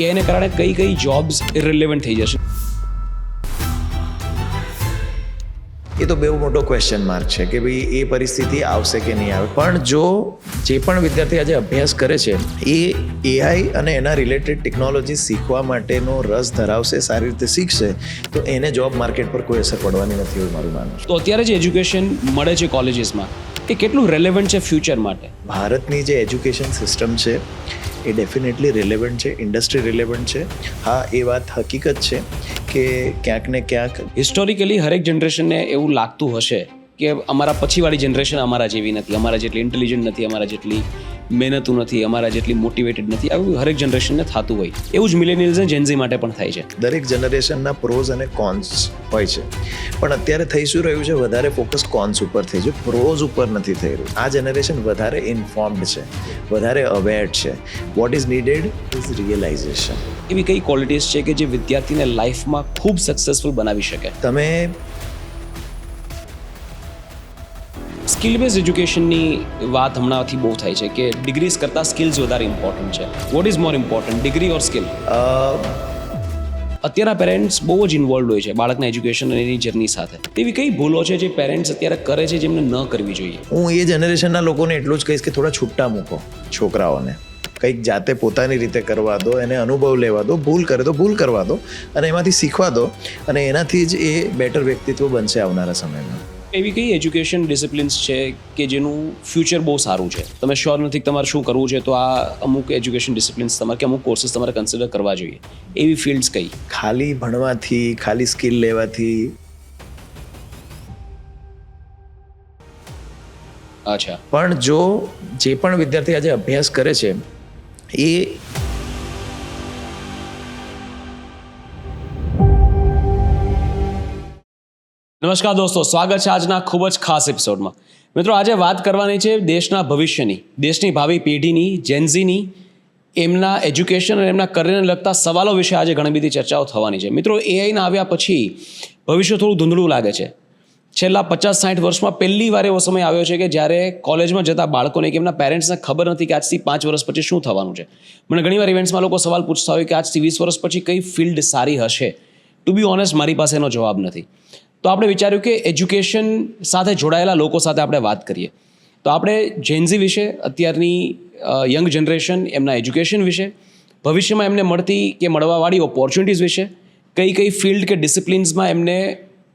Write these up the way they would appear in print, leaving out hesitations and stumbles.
એઆઈને કારણે કઈ કઈ જોબ્સ ઇરરિલેવન્ટ થઈ જશે? એ તો બહુ મોટો ક્વેશ્ચન માર્ક છે કે ભાઈ એ પરિસ્થિતિ આવશે કે નહીં આવે. પણ જો જે પણ વિદ્યાર્થી આજે અભ્યાસ કરે છે એ એઆઈ અને એના રિલેટેડ ટેકનોલોજી શીખવા માટેનો રસ ધરાવશે, સારી રીતે શીખશે, તો એને જોબ માર્કેટ પર કોઈ અસર પડવાની નથી એવું મારું માનવું છે. તો અત્યારે જે એજ્યુકેશન મળે છે કોલેજીસમાં એ કેટલું રેલેવન્ટ છે ફ્યુચર માટે? ભારતની જે એજ્યુકેશન સિસ્ટમ છે એ ડેફિનેટલી રિલેવન્ટ છે, ઇન્ડસ્ટ્રી રિલેવન્ટ છે. હા, એ વાત હકીકત છે કે ક્યાંક ને ક્યાંક હિસ્ટોરિકલી હરેક જનરેશનને એવું લાગતું હશે કે અમારા પછીવાળી જનરેશન અમારા જેવી નથી, અમારા જેટલી ઇન્ટેલિજન્ટ નથી, અમારા જેટલી મહેનતુ નથી, અમારા જેટલી મોટિવેટેડ નથી. આવું હરેક જનરેશનને થતું હોય. એવું જ મિલેનિયલ્સ અને જેનઝી માટે પણ થાય છે. દરેક જનરેશનના પ્રોઝ અને કોન્સ હોય છે, પણ અત્યારે થઈ શું રહ્યું છે, વધારે ફોકસ કોન્સ ઉપર થઈ છે, પ્રોઝ ઉપર નથી થઈ રહ્યું. આ જનરેશન વધારે ઇન્ફોર્મ્ડ છે, વધારે અવેર છે. What is needed is realization. એવી કઈ ક્વોલિટીઝ છે કે જે વિદ્યાર્થીને લાઈફમાં ખૂબ સક્સેસફુલ બનાવી શકે? તમે સ્કિલ બેઝ એજ્યુકેશનની વાત હમણાંથી બહુ થાય છે કે ડિગ્રીઝ કરતાં સ્કિલ્સ વધારે ઇમ્પોર્ટન્ટ છે. What is more important, degree or skill? અત્યારના પેરેન્ટ્સ બહુ જ ઇન્વોલ્વ હોય છે બાળકના એજ્યુકેશન અને એની જર્ની સાથે. તેવી કઈ ભૂલો છે જે પેરેન્ટ્સ અત્યારે કરે છે જેમને ન કરવી જોઈએ? હું એ જનરેશનના લોકોને એટલું જ કહીશ કે થોડા છૂટા મૂકો છોકરાઓને, કંઈક જાતે પોતાની રીતે કરવા દો, એને અનુભવ લેવા દો, ભૂલ કરે તો ભૂલ કરવા દો અને એમાંથી શીખવા દો, અને એનાથી જ એ બેટર વ્યક્તિત્વ બનશે આવનારા સમયમાં. એવી કઈ એજ્યુકેશન ડિસિપ્લિન્સ છે કે જેનું ફ્યુચર બહુ સારું છે, તમે શ્યોર નથી તમારે શું કરવું છે, તો આ અમુક એજ્યુકેશન ડિસિપ્લિન્સ તમારે કે અમુક કોર્સીસ તમારે કન્સિડર કરવા જોઈએ, એવી ફિલ્ડ્સ કઈ? ખાલી ભણવાથી, ખાલી સ્કિલ લેવાથી અચ્છા, પણ જો જે પણ વિદ્યાર્થી આજે અભ્યાસ કરે છે એ નમસ્કાર દોસ્તો, સ્વાગત છે આજના ખૂબ જ ખાસ એપિસોડમાં. મિત્રો, આજે વાત કરવાની છે દેશના ભવિષ્યની, દેશની ભાવિ પેઢીની, જેનઝીની, એમના એજ્યુકેશન અને એમના કરિયરને લગતા સવાલો વિશે આજે ઘણી બધી ચર્ચાઓ થવાની છે. મિત્રો, એઆઈના આવ્યા પછી ભવિષ્ય થોડું ધૂંધળું લાગે છે. છેલ્લા 50-60 વર્ષમાં પહેલી વાર એવો સમય આવ્યો છે કે જ્યારે કોલેજમાં જતા બાળકોને કે એમના પેરેન્ટ્સને ખબર નથી કે આજથી 5 વર્ષ પછી શું થવાનું છે. મને ઘણીવાર ઇવેન્ટ્સમાં લોકો સવાલ પૂછતા હોય કે આજથી 20 વર્ષ પછી કઈ ફિલ્ડ સારી હશે. ટુ બી ઓનેસ્ટ, મારી પાસે એનો જવાબ નથી. તો આપણે વિચાર્યું કે એજ્યુકેશન સાથે જોડાયેલા લોકો સાથે આપણે વાત કરીએ. તો આપણે જેનઝી વિશે, અત્યારની યંગ જનરેશન, એમના એજ્યુકેશન વિશે, ભવિષ્યમાં એમને મળતી કે મળવાવાળી ઓપોર્ચ્યુનિટીઝ વિશે, કઈ કઈ ફિલ્ડ કે ડિસિપ્લિન્સમાં એમને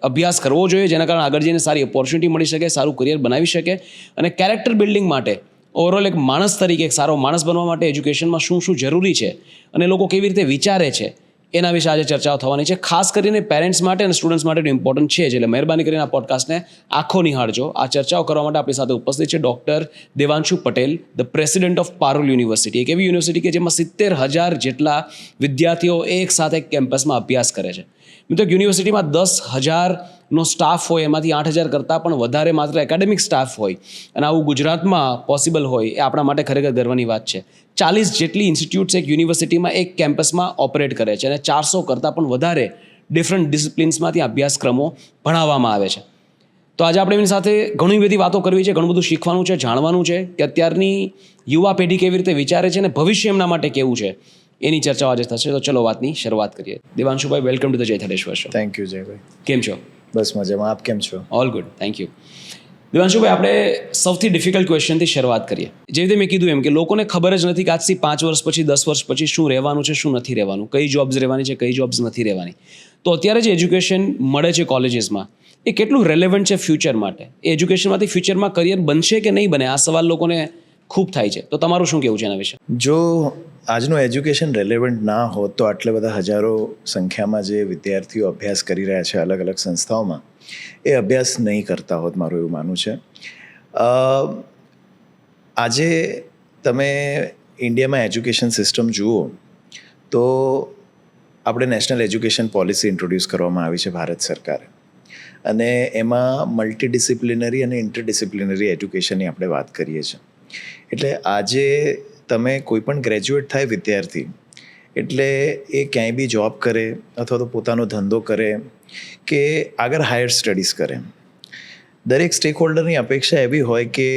અભ્યાસ કરવો જોઈએ જેના કારણે આગળ જઈને સારી ઓપોર્ચ્યુનિટી મળી શકે, સારું કરિયર બનાવી શકે, અને કેરેક્ટર બિલ્ડિંગ માટે, ઓવરઓલ એક માણસ તરીકે એક સારો માણસ બનવા માટે એજ્યુકેશનમાં શું શું જરૂરી છે અને લોકો કેવી રીતે વિચારે છે, એના વિશે આજે ચર્ચાઓ થવાની છે. ખાસ કરીને પેરેન્ટ્સ માટે અને સ્ટુડન્ટ્સ માટે ઇમ્પોર્ટન્ટ છે, એટલે મહેરબાની કરીને આ પોડકાસ્ટને આખો નિહાળજો. આ ચર્ચાઓ કરવા માટે આપણી સાથે ઉપસ્થિત છે doctor Devanshu Patel, the president of Parul university, એક એવી યુનિવર્સિટી કે જેમાં 70,000 જેટલા વિદ્યાર્થીઓ એક સાથે કેમ્પસમાં અભ્યાસ કરે છે. મિત્રો, યુનિવર્સિટીમાં 10,000નો સ્ટાફ હોય, એમાંથી 8,000 કરતાં પણ વધારે માત્ર એકેડેમિક સ્ટાફ હોય, અને આવું ગુજરાતમાં પોસિબલ હોય એ આપણા માટે ખરેખર ગર્વની વાત છે. 40 જેટલી ઇન્સ્ટિટ્યૂટ્સ એક યુનિવર્સિટીમાં, એક કેમ્પસમાં ઓપરેટ કરે છે, અને 400 કરતાં પણ વધારે ડિફરન્ટ ડિસિપ્લિન્સમાંથી અભ્યાસક્રમો ભણાવવામાં આવે છે. તો આજે આપણે એમની સાથે ઘણી બધી વાતો કરવી છે, ઘણું બધું શીખવાનું છે, જાણવાનું છે કે અત્યારની યુવા પેઢી કેવી રીતે વિચારે છે અને ભવિષ્ય એમના માટે કેવું છે, એની ચર્ચાઓ આજે થશે. તો ચલો વાતની શરૂઆત કરીએ. દેવાંશુભાઈ, welcome to the Jaythaleshwar show. Thank you જયભાઈ. કેમ છો? બસ મજામાં, આપ કેમ છો? All good, thank you. દેવાંશુભાઈ, આપણે સૌથી ડિફિકલ્ટ ક્વેશ્ચનથી શરૂઆત કરીએ. જે રીતે મેં કીધું એમ કે લોકોને ખબર જ નથી કે આજથી 5 વર્ષ પછી, 10 વર્ષ પછી શું રહેવાનું છે, શું નથી રહેવાનું, કઈ જોબ્સ રહેવાની છે, કઈ જોબ્સ નથી રહેવાની. તો અત્યારે જે એજ્યુકેશન મળે છે કોલેજીસમાં એ કેટલું રેલેવન્ટ છે ફ્યુચર માટે? એ એજ્યુકેશનમાંથી ફ્યુચરમાં કરિયર બનશે કે નહીં બને, આ સવાલ લોકોને ખૂબ થાય છે. તો તમારું શું કહેવું છે એના વિશે? જો આજનું એજ્યુકેશન રેલેવન્ટ ના હોત તો આટલા બધા હજારો સંખ્યામાં જે વિદ્યાર્થીઓ અભ્યાસ કરી રહ્યા છે અલગ અલગ સંસ્થાઓમાં, એ અભ્યાસ નહીં કરતા હોત, મારું એવું માનવું છે. આજે તમે ઇન્ડિયામાં એજ્યુકેશન સિસ્ટમ જુઓ તો આપણે નેશનલ એજ્યુકેશન પોલિસી ઇન્ટ્રોડ્યુસ કરવામાં આવી છે ભારત સરકારે, અને એમાં મલ્ટીડિસિપ્લિનરી અને ઇન્ટરડિસિપ્લિનરી એજ્યુકેશનની આપણે વાત કરીએ છીએ. એટલે આજે તમે કોઈ પણ ગ્રેજ્યુએટ થાય વિદ્યાર્થી, એટલે એ ક્યાંય બી જોબ કરે અથવા તો પોતાનો ધંધો કરે કે આગળ હાયર સ્ટડીઝ કરે, દરેક સ્ટેક હોલ્ડરની અપેક્ષા એવી હોય કે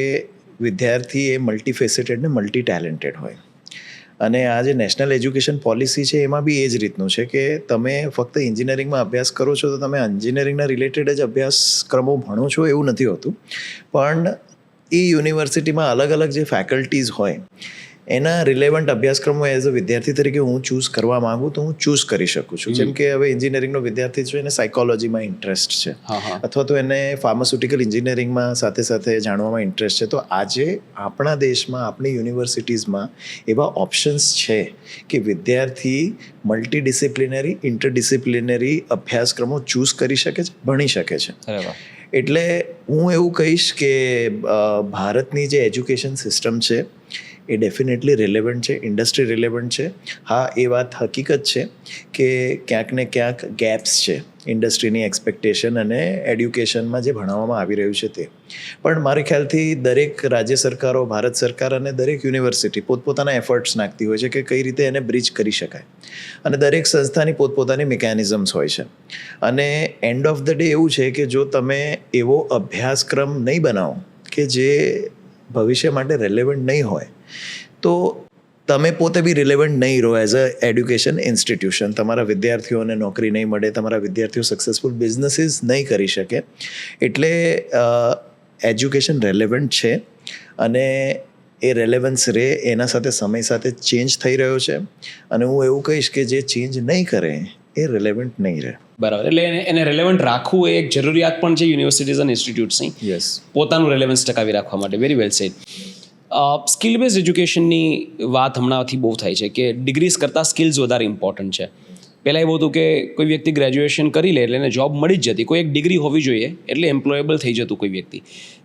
વિદ્યાર્થી એ મલ્ટીફેસેટેડ ને મલ્ટી ટેલેન્ટેડ હોય. અને આ જે નેશનલ એજ્યુકેશન પોલિસી છે એમાં બી એ જ રીતનું છે કે તમે ફક્ત એન્જિનિયરિંગમાં અભ્યાસ કરો છો તો તમે એન્જિનિયરિંગના રિલેટેડ જ અભ્યાસક્રમો ભણો છો એવું નથી હોતું, પણ એ યુનિવર્સિટીમાં અલગ અલગ જે ફેકલ્ટીઝ હોય એના રિલેવન્ટ અભ્યાસક્રમો એઝ અ વિદ્યાર્થી તરીકે હું ચૂઝ કરવા માંગુ તો હું ચૂઝ કરી શકું છું. જેમ કે હવે એન્જિનિયરિંગનો વિદ્યાર્થી છે એને સાયકોલોજીમાં ઇન્ટરેસ્ટ છે, અથવા તો એને ફાર્માસ્યુટિકલ એન્જિનિયરિંગમાં સાથે સાથે જાણવામાં ઇન્ટરેસ્ટ છે. તો આજે આપણા દેશમાં આપણી યુનિવર્સિટીઝમાં એવા ઓપ્શન્સ છે કે વિદ્યાર્થી મલ્ટીડિસિપ્લિનરી ઇન્ટરડિસિપ્લિનરી અભ્યાસક્રમો ચૂઝ કરી શકે છે, ભણી શકે છે. એટલે હું એવું કહીશ કે ભારતની જે એજ્યુકેશન સિસ્ટમ છે એ ડેફિનેટલી રિલેવન્ટ છે, ઇન્ડસ્ટ્રી રિલેવન્ટ છે. હા, એ વાત હકીકત છે કે ક્યાંક ને ક્યાંક ગેપ્સ છે ઇન્ડસ્ટ્રીની એક્સપેક્ટેશન અને એડ્યુકેશનમાં જે ભણાવવામાં આવી રહ્યું છે તે. પણ મારા ખ્યાલથી દરેક રાજ્ય સરકારો, ભારત સરકાર અને દરેક યુનિવર્સિટી પોતપોતાના એફર્ટ્સ નાખતી હોય છે કે કઈ રીતે એને બ્રિજ કરી શકાય, અને દરેક સંસ્થાની પોતપોતાની મિકેનિઝમ્સ હોય છે. અને એન્ડ ઓફ ધ ડે એવું છે કે જો તમે એવો અભ્યાસક્રમ નહીં બનાવો કે જે ભવિષ્ય માટે રેલેવન્ટ નહીં હોય તો તમે પોતે બી રિલેવન્ટ નહીં રહો એઝ અ એડ્યુકેશન ઇન્સ્ટિટ્યુશન. તમારા વિદ્યાર્થીઓને નોકરી નહીં મળે, તમારા વિદ્યાર્થીઓ સક્સેસફુલ બિઝનેસીસ નહીં કરી શકે. એટલે એજ્યુકેશન રેલેવન્ટ છે, અને એ રેલેવન્સ રહે એના સાથે સમય સાથે ચેન્જ થઈ રહ્યો છે. અને હું એવું કહીશ કે જે ચેન્જ નહીં કરે એ રિલેવન્ટ નહીં રહે. બરાબર. એટલે એને રેલેવન્ટ રાખવું એ એક જરૂરિયાત પણ છે યુનિવર્સિટીઝ અને ઇન્સ્ટિટ્યૂટ્સની, યસ, પોતાનું રેલેવન્સ ટકાવી રાખવા માટે. Very well said. Skill base એજ્યુકેશનની વાત હમણાંથી બહુ થાય છે કે ડિગ્રીઝ કરતાં સ્કિલ્સ વધારે ઇમ્પોર્ટન્ટ છે. પહેલાં એવું હતું કે કોઈ વ્યક્તિ ગ્રેજ્યુએશન કરી લે એટલે એને જોબ મળી જ જતી, કોઈ એક ડિગ્રી હોવી જોઈએ એટલે એમ્પ્લોયેબલ થઈ જતું કોઈ વ્યક્તિ.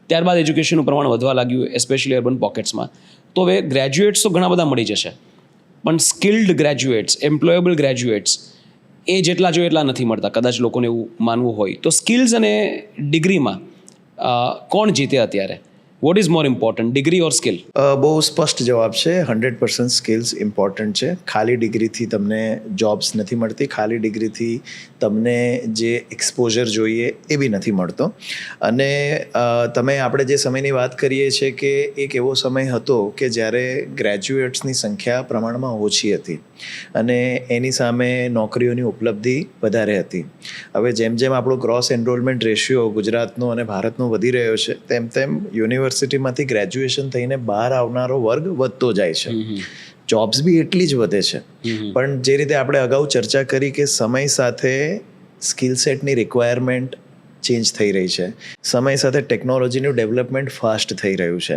ત્યારબાદ એજ્યુકેશનનું પ્રમાણ વધવા લાગ્યું, એસ્પેશિયલી અર્બન પોકેટ્સમાં. તો હવે ગ્રેજ્યુએટ્સ તો ઘણા બધા મળી જશે, પણ સ્કિલ્ડ ગ્રેજ્યુએટ્સ, એમ્પ્લોયેબલ ગ્રેજ્યુએટ્સ એ જેટલા જોઈએ એટલા નથી મળતા, કદાચ લોકોને એવું માનવું હોય. તો સ્કિલ્સ અને ડિગ્રીમાં કોણ જીતે અત્યારે? What is more important, degree or skill? બહુ સ્પષ્ટ જવાબ છે. 100% સ્કિલ્સ ઇમ્પોર્ટન્ટ છે. ખાલી ડિગ્રીથી તમને જોબ્સ નથી મળતી, ખાલી ડિગ્રીથી તમને જે એક્સપોઝર જોઈએ એ બી નથી મળતો. અને આપણે જે સમયની વાત કરીએ છીએ કે એક એવો સમય હતો કે જ્યારે ગ્રેજ્યુએટ્સની સંખ્યા પ્રમાણમાં ઓછી હતી અને એની સામે નોકરીઓની ઉપલબ્ધિ વધારે હતી. હવે જેમ જેમ આપણો ગ્રોસ એનરોલમેન્ટ રેશિયો ગુજરાતનો અને ભારતનો વધી રહ્યો છે તેમ તેમ યુનિવર્સિટીમાંથી ગ્રેજ્યુએશન થઈને બહાર આવનારો વર્ગ વધતો જાય છે. જોબ્સ બી એટલી જ વધે છે. પણ જે રીતે આપણે અગાઉ ચર્ચા કરી કે સમય સાથે સ્કિલ સેટની રિક્વાયરમેન્ટ ચેન્જ થઈ રહી છે, સમય સાથે ટેકનોલોજીનું ડેવલપમેન્ટ ફાસ્ટ થઈ રહ્યું છે.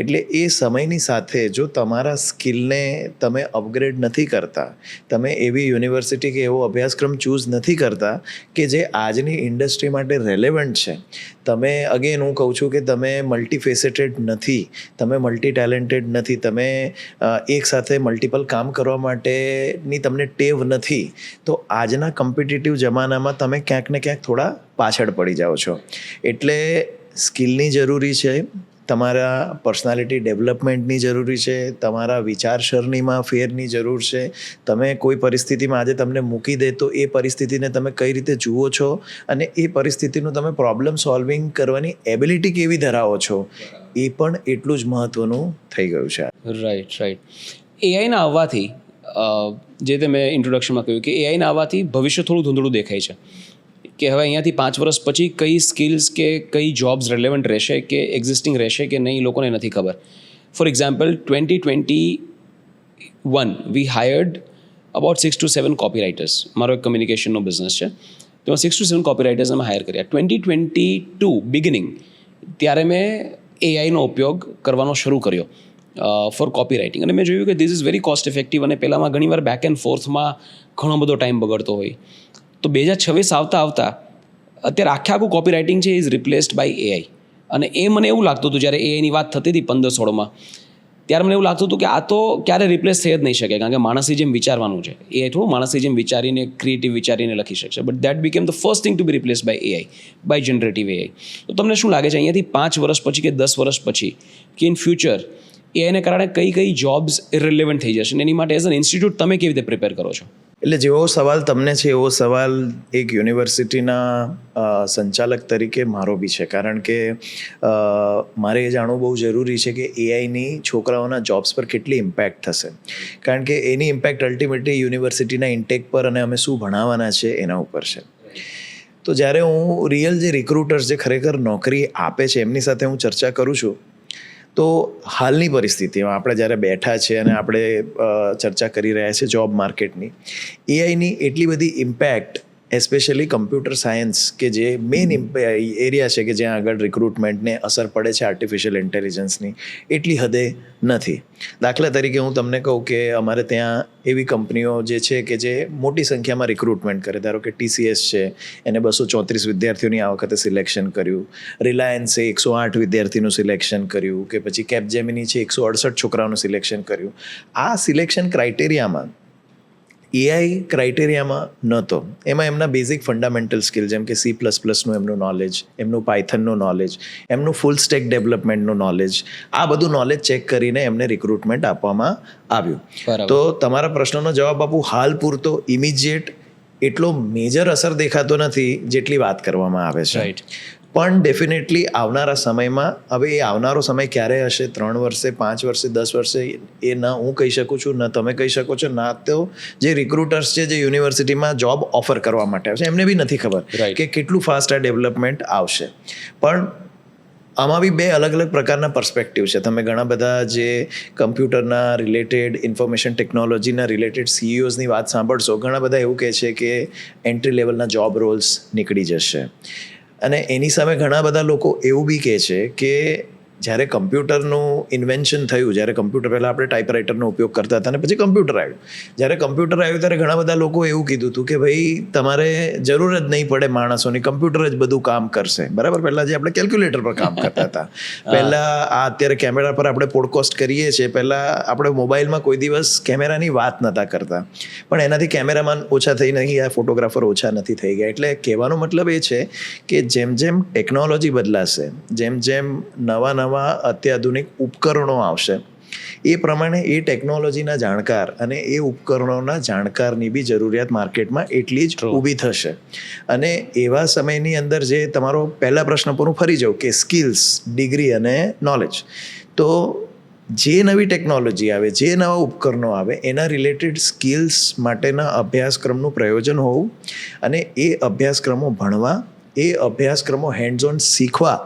એટલે એ સમયની સાથે જો તમારા સ્કિલને તમે અપગ્રેડ નથી કરતા, તમે એવી યુનિવર્સિટી કે એવો અભ્યાસક્રમ ચૂઝ નથી કરતા કે જે આજની ઇન્ડસ્ટ્રી માટે રેલેવન્ટ છે, તમે અગેન હું કહું છું કે તમે મલ્ટીફેસેટેડ નથી, તમે મલ્ટી ટેલેન્ટેડ નથી, તમે એક સાથે મલ્ટિપલ કામ કરવા માટેની તમને ટેવ નથી, તો આજના કોમ્પિટિટિવ જમાનામાં તમે ક્યાંક ને ક્યાંક થોડા પાછળ પડી જાઓ છો. એટલે સ્કિલની જરૂરી છે, તમારા પર્સનાલિટી ડેવલપમેન્ટની જરૂરી છે, તમારા વિચારસરણીમાં ફેરની જરૂર છે. તમે કોઈ પરિસ્થિતિમાં આજે તમને મૂકી દે તો એ પરિસ્થિતિને તમે કઈ રીતે જુઓ છો અને એ પરિસ્થિતિનું તમે પ્રોબ્લેમ સોલ્વિંગ કરવાની એબિલિટી કેવી ધરાવો છો એ પણ એટલું જ મહત્ત્વનું થઈ ગયું છે. રાઈટ. એઆઈના આવવાથી, જે તે મેં ઇન્ટ્રોડક્શનમાં કહ્યું કે એઆઈના આવવાથી ભવિષ્ય થોડું ધૂંધળું દેખાય છે કે હવે અહીંયાથી 5 વર્ષ પછી કઈ સ્કિલ્સ કે કઈ જોબ્સ રેલેવન્ટ રહેશે કે એક્ઝિસ્ટિંગ રહેશે કે નહીં, લોકોને નથી ખબર. For example 2021 we hired about 6 to 7 copy writers. મારો એક કમ્યુનિકેશનનો બિઝનેસ છે, તો 6 to 7 કોપી રાઇટર્સ અમે હાયર કર્યા. 2022 બિગિનિંગ ત્યારે મેં એઆઈનો ઉપયોગ કરવાનો શરૂ કર્યો ફોર કોપી રાઇટિંગ, અને મેં જોયું કે this is very cost effective. અને પહેલાંમાં ઘણીવાર બેક એન્ડ ફોર્થમાં ઘણો બધો ટાઈમ બગડતો હોય. તો 2026 આવતા અત્યારે આખું કોપી રાઇટિંગ છે ઇઝ રિપ્લેસ્ડ બાય એઆઈ. અને એ મને એવું લાગતું હતું જ્યારે એઆઈની વાત થતી હતી 15-16માં, ત્યારે મને એવું લાગતું હતું કે આ તો ક્યારે રિપ્લેસ થઈ જ નહીં શકે, કારણ કે માણસની જેમ વિચારવાનું છે. એઆઈ થોડું માણસની જેમ વિચારીને ક્રિએટિવ વિચારીને લખી શકશે. But that became the first thing to be replace by AI, by generative AI. તો તમને શું લાગે છે અહીંયાથી 5 વર્ષ પછી કે 10 વર્ષ પછી કે ઇન ફ્યુચર એઆઈને કારણે કઈ જોબ્સ ઇરરિલેવન્ટ થઈ જશે, એની માટે એઝ એન ઇન્સ્ટિટ્યૂટ તમે કેવી રીતે પ્રિપેર કરો છો? એટલે જેવો સવાલ તમને છે એવો સવાલ એક યુનિવર્સિટીના સંચાલક તરીકે મારો બી છે, કારણ કે મારે એ જાણવું બહુ જરૂરી છે કે એઆઈની છોકરાઓના જોબ્સ પર કેટલી ઇમ્પેક્ટ થશે, કારણ કે એની ઇમ્પેક્ટ અલ્ટિમેટલી યુનિવર્સિટીના ઇન્ટેક પર અને અમે શું ભણાવવાના છે એના ઉપર છે. તો જ્યારે હું રિયલ જે રિક્રુટર્સ જે ખરેખર નોકરી આપે છે એમની સાથે હું ચર્ચા કરું છું, તો હાલની પરિસ્થિતિમાં આપણે જ્યારે બેઠા છે અને આપણે ચર્ચા કરી રહ્યા છીએ જોબ માર્કેટની, એઆઈની એટલી બધી ઇમ્પેક્ટ એસ્પેશિયલી કમ્પ્યુટર સાયન્સ કે જે મેઇન એરિયા છે કે જ્યાં આગળ રિક્રુટમેન્ટને અસર પડે છે આર્ટિફિશિયલ ઇન્ટેલિજન્સની, એટલી હદે નથી. દાખલા તરીકે હું તમને કહું કે અમારે ત્યાં એવી કંપનીઓ જે છે કે જે મોટી સંખ્યામાં રિક્રુટમેન્ટ કરે, ધારો કે TCS છે, એને 234 વિદ્યાર્થીઓની આ વખતે સિલેક્શન કર્યું, રિલાયન્સે 108 વિદ્યાર્થીનું સિલેક્શન કર્યું, કે પછી કેપજેમિની છે 168 છોકરાઓનું સિલેક્શન કર્યું. આ સિલેક્શન ક્રાઇટેરિયામાં એઆઈ ક્રાઇટેરિયામાં નહોતો. એમાં એમના બેઝિક ફંડામેન્ટલ સ્કિલ જેમ કે C++નું એમનું નોલેજ, એમનું પાયથનનું નોલેજ, એમનું ફૂલ સ્ટેક ડેવલપમેન્ટનું નોલેજ, આ બધું નોલેજ ચેક કરીને એમને રિક્રુટમેન્ટ આપવામાં આવ્યું. તો તમારા પ્રશ્નનો જવાબ આપું, હાલ પૂરતો ઇમિજિએટ એટલો મેજર અસર દેખાતો નથી જેટલી વાત કરવામાં આવે છે. પણ ડેફિનેટલી આવનારા સમયમાં, હવે એ આવનારો સમય ક્યારે હશે, 3 વર્ષે, 5 વર્ષે, 10 વર્ષે, એ ન હું કહી શકું છું, ન તમે કહી શકો છો, ના તો જે રિક્રુટર્સ છે જે યુનિવર્સિટીમાં જોબ ઓફર કરવા માટે આવશે એમને બી નથી ખબર કે કેટલું ફાસ્ટ આ ડેવલપમેન્ટ આવશે. પણ આમાં બી 2 અલગ અલગ પ્રકારના પર્સપેક્ટિવ છે. તમે ઘણા બધા જે કમ્પ્યુટરના રિલેટેડ, ઇન્ફોર્મેશન ટેકનોલોજીના રિલેટેડ CEOsની વાત સાંભળશો, ઘણા બધા એવું કહે છે કે એન્ટ્રી લેવલના જોબ રોલ્સ નીકળી જશે. અને એની સામે ઘણા બધા લોકો એવું બી કહે છે કે જ્યારે કમ્પ્યુટરનું ઇન્વેન્શન થયું, જ્યારે કમ્પ્યુટર પહેલાં આપણે ટાઈપરાઇટરનો ઉપયોગ કરતા હતા અને પછી કમ્પ્યુટર આવ્યું, જ્યારે કમ્પ્યુટર આવ્યું ત્યારે ઘણા બધા લોકો એવું કીધું હતું કે ભાઈ તમારે જરૂર જ નહીં પડે માણસોની, કમ્પ્યુટર જ બધું કામ કરશે. બરાબર, પહેલાં જે આપણે કેલ્ક્યુલેટર પર કામ કરતા હતા, પહેલાં આ અત્યારે કેમેરા પર આપણે પોડકાસ્ટ કરીએ છીએ, પહેલાં આપણે મોબાઈલમાં કોઈ દિવસ કેમેરાની વાત નહોતા કરતા, પણ એનાથી કેમેરામાન ઓછા થઈ નહીં, આ ફોટોગ્રાફર ઓછા નથી થઈ ગયા. એટલે કહેવાનો મતલબ એ છે કે જેમ જેમ ટેકનોલોજી બદલાશે, જેમ જેમ નવા અત્યાધુનિક ઉપકરણો આવશે, એ પ્રમાણે એ ટેકનોલોજીના જાણકાર અને એ ઉપકરણોના જાણકારની બી જરૂરિયાત માર્કેટમાં એટલી જ ઊભી થશે. અને એવા સમયની અંદર જે તમારો પહેલા પ્રશ્ન પર હું ફરી જાઉં કે સ્કિલ્સ, ડિગ્રી અને નોલેજ, તો જે નવી ટેકનોલોજી આવે, જે નવા ઉપકરણો આવે, એના રિલેટેડ સ્કિલ્સ માટેના અભ્યાસક્રમનું પ્રયોજન હોવું અને એ અભ્યાસક્રમો ભણવા, એ અભ્યાસક્રમો હેન્ડ્સ ઓન શીખવા,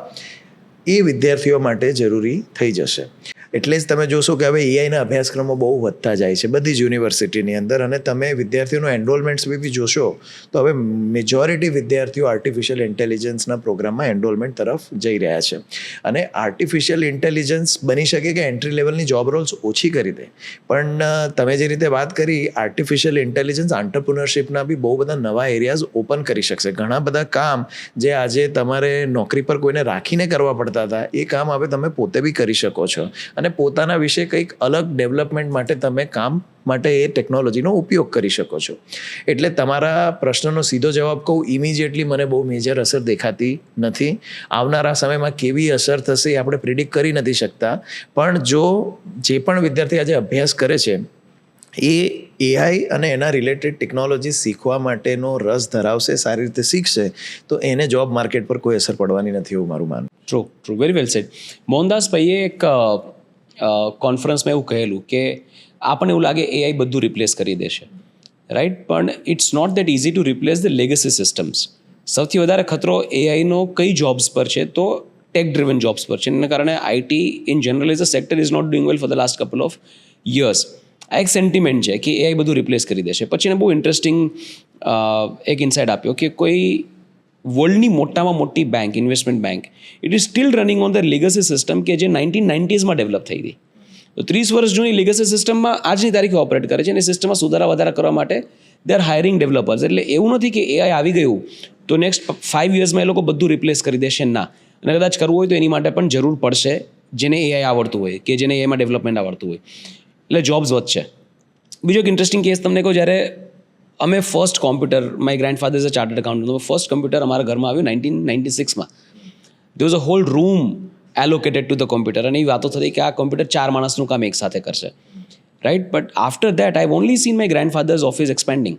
એ વિદ્યાર્થીઓ માટે જરૂરી થઈ જશે. એટલે જ તમે જોશો કે હવે એઆઈના અભ્યાસક્રમો બહુ વધતા જાય છે બધી જ યુનિવર્સિટીની અંદર, અને તમે વિદ્યાર્થીઓનું એનરોલમેન્ટ્સ બી જોશો તો હવે મેજોરિટી વિદ્યાર્થીઓ આર્ટિફિશિયલ ઇન્ટેલિજન્સના પ્રોગ્રામમાં એનરોલમેન્ટ તરફ જઈ રહ્યા છે. અને આર્ટિફિશિયલ ઇન્ટેલિજન્સ બની શકે કે એન્ટ્રી લેવલની જોબ રોલ્સ ઓછી કરી દે, પણ તમે જે રીતે વાત કરી, આર્ટિફિશિયલ ઇન્ટેલિજન્સ આંટરપ્રિનરશિપના બી બહુ બધા નવા એરિયાઝ ઓપન કરી શકશે. ઘણા બધા કામ જે આજે તમારે નોકરી પર કોઈને રાખીને કરવા પડતા હતા, એ કામ હવે તમે પોતે બી કરી શકો છો, અને પોતાના વિશે કંઈક અલગ ડેવલપમેન્ટ માટે તમે કામ માટે એ ટેકનોલોજીનો ઉપયોગ કરી શકો છો. એટલે તમારા પ્રશ્નનો સીધો જવાબ કહું, ઇમિજિએટલી મને બહુ મેજર અસર દેખાતી નથી. આવનારા સમયમાં કેવી અસર થશે એ આપણે પ્રિડિક્ટ કરી નથી શકતા, પણ જો જે પણ વિદ્યાર્થી આજે અભ્યાસ કરે છે એ એઆઈ અને એના રિલેટેડ ટેકનોલોજી શીખવા માટેનો રસ ધરાવશે, સારી રીતે શીખશે, તો એને જોબ માર્કેટ પર કોઈ અસર પડવાની નથી એવું મારું માનવું. True, very well said. Mohandas ભાઈએ એક કોન્ફરન્સમાં એવું કહેલું કે આપણને એવું લાગે એઆઈ બધું રિપ્લેસ કરી દેશે, રાઈટ? પણ it's not that easy to replace the legacy systems. સૌથી વધારે ખતરો એઆઈનો કઈ જોબ્સ પર છે? તો ટેક ડ્રિવન જોબ્સ પર છે. એના કારણે IT in general as a sector is not doing well for the last couple of years. આ એક સેન્ટિમેન્ટ છે કે એઆઈ બધું રિપ્લેસ કરી દેશે. પછી એને બહુ ઇન્ટરેસ્ટિંગ એક ઇન્સાઇટ આપ્યો કે કોઈ વર્લ્ડની મોટામાં મોટી bank, investment bank, it is still running on the legacy system કે જે 1990sમાં ડેવલપ થઈ હતી. તો 30 વર્ષ જૂની લેગસી સિસ્ટમમાં આજની તારીખે ઓપરેટ કરે છે, અને સિસ્ટમમાં સુધારા વધારા કરવા માટે દે આર હાયરિંગ ડેવલપર્સ. એટલે એવું નથી કે એઆઈ આવી ગયું તો નેક્સ્ટ 5 yearsમાં એ લોકો બધું રિપ્લેસ કરી દેશે, ના. અને કદાચ કરવું હોય તો એની માટે પણ જરૂર પડશે જેને એઆઈ આવડતું હોય કે જેને એમાં ડેવલપમેન્ટ આવડતું હોય, એટલે જોબ્સ વધશે. બીજો એક ઇન્ટરેસ્ટિંગ કેસ તમને કહું, જ્યારે અમે first computer, my grandfather is a chartered accountant, first computer અમારા ઘરમાં આવ્યું 1996માં. there was a whole room allocated to the computer, અને એ વાતો થતી કે આ કોમ્પ્યુટર 4 માણસનું કામ એક સાથે કરશે, right? But after that I only seen my grandfather's office expanding.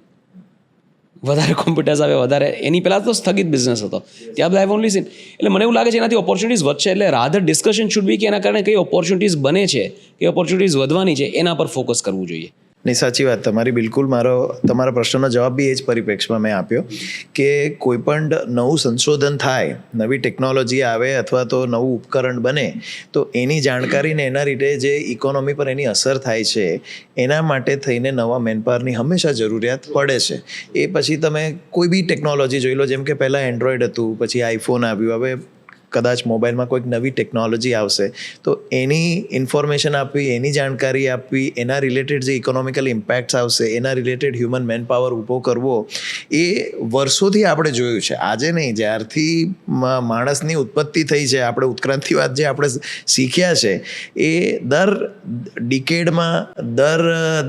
વધારે કોમ્પ્યુટર્સ આવે વધારે, એની પહેલાં તો સ્થગિત બિઝનેસ હતો, ત્યાં બધા ઓનલી સીન. એટલે મને એવું લાગે છે એનાથી ઓપોર્ચ્યુનિટીઝ વધશે. એટલે રાધર ડિસ્કશન શુડ બી કે એના કારણે કઈ ઓપોર્ચ્યુનિટીઝ બને છે, કઈ ઓપોર્ચ્યુનિટીઝ વધવાની છે, એના પર ફોકસ કરવું જોઈએ. નહીં, સાચી વાત તમારી. બિલકુલ તમારા પ્રશ્નનો જવાબ બી એ જ પરિપ્રેક્ષમાં મેં આપ્યો કે કોઈ પણ નવું સંશોધન થાય, નવી ટેકનોલોજી આવે અથવા તો નવું ઉપકરણ બને, તો એની જાણકારીને એના લીધે જે ઇકોનોમી પર એની અસર થાય છે એના માટે થઈને નવા મેનપાવરની હંમેશા જરૂરિયાત પડે છે. એ પછી તમે કોઈ બી ટેકનોલોજી જોઈ લો, જેમ કે પહેલાં એન્ડ્રોઈડ હતું, પછી આઈફોન આવ્યું, હવે કદાચ મોબાઈલમાં કોઈક નવી ટેકનોલોજી આવશે તો એની ઇન્ફોર્મેશન આપવી, એની જાણકારી આપવી, એના રિલેટેડ જે ઇકોનોમિકલ ઇમ્પેક્ટ્સ આવશે, એના રિલેટેડ હ્યુમન મેન પાવર ઊભો કરવો, એ વર્ષોથી આપણે જોયું છે. આજે નહીં, જ્યારથી માણસની ઉત્પત્તિ થઈ છે, આપણે ઉત્ક્રાંતિવાદ જે આપણે શીખ્યા છે, એ દર ડિકેડમાં, દર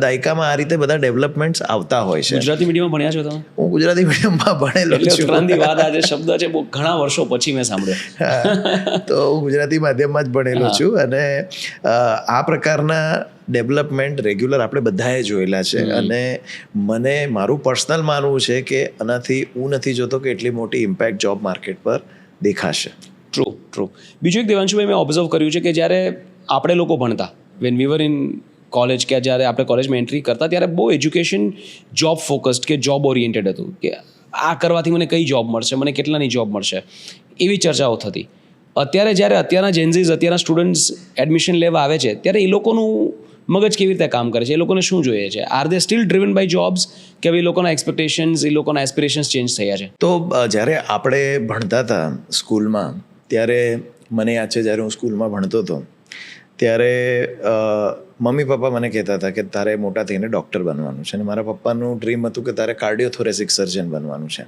દાયકામાં આ રીતે બધા ડેવલપમેન્ટ્સ આવતા હોય છે. ગુજરાતી મીડિયમમાં ભણ્યા છો તમે? હું ગુજરાતી મીડિયમમાં ભણેલો છું. ઉત્ક્રાંતિવાદ આ જે શબ્દ છે બહુ ઘણા વર્ષો પછી મેં સાંભળ્યો. તો હું ગુજરાતી માધ્યમમાં જ ભણેલો છું અને આ પ્રકારના ડેવલપમેન્ટ રેગ્યુલર આપણે બધાએ જોયેલા છે. અને મને મારું પર્સનલ માનવું છે કે આનાથી હું નથી જોતો કે એટલી મોટી ઇમ્પેક્ટ જોબ માર્કેટ પર દેખાશે. ટ્રુ. બીજું એક દેવાંશુભાઈ મેં ઓબ્ઝર્વ કર્યું છે કે જ્યારે આપણે લોકો ભણતા, when we var in college, કે જ્યારે આપણે કોલેજમાં એન્ટ્રી કરતા, ત્યારે બહુ એજ્યુકેશન જોબ ફોકસ્ડ કે જોબ ઓરિએન્ટેડ હતું, કે આ કરવાથી મને કઈ જોબ મળશે, મને કેટલાની જોબ મળશે, એવી ચર્ચાઓ થતી. અત્યારે જ્યારે અત્યારના જેન્ઝીઝ, અત્યારના સ્ટુડન્ટ્સ એડમિશન લેવા આવે છે, ત્યારે એ લોકોનું મગજ કેવી રીતે કામ કરે છે, એ લોકોને શું જોઈએ છે? Are they still driven by jobs, કે એ લોકોના એક્સપેક્ટેશન્સ, એ લોકોના એસ્પિરેશન્સ ચેન્જ થયા છે? તો જ્યારે આપણે ભણતા હતા સ્કૂલમાં, ત્યારે મને યાદ છે, જ્યારે હું સ્કૂલમાં ભણતો હતો ત્યારે મમ્મી પપ્પા મને કહેતા હતા કે તારે મોટા થઈને ડૉક્ટર બનવાનું છે, અને મારા પપ્પાનું ડ્રીમ હતું કે તારે કાર્ડિયોથોરેસિક સર્જન બનવાનું છે.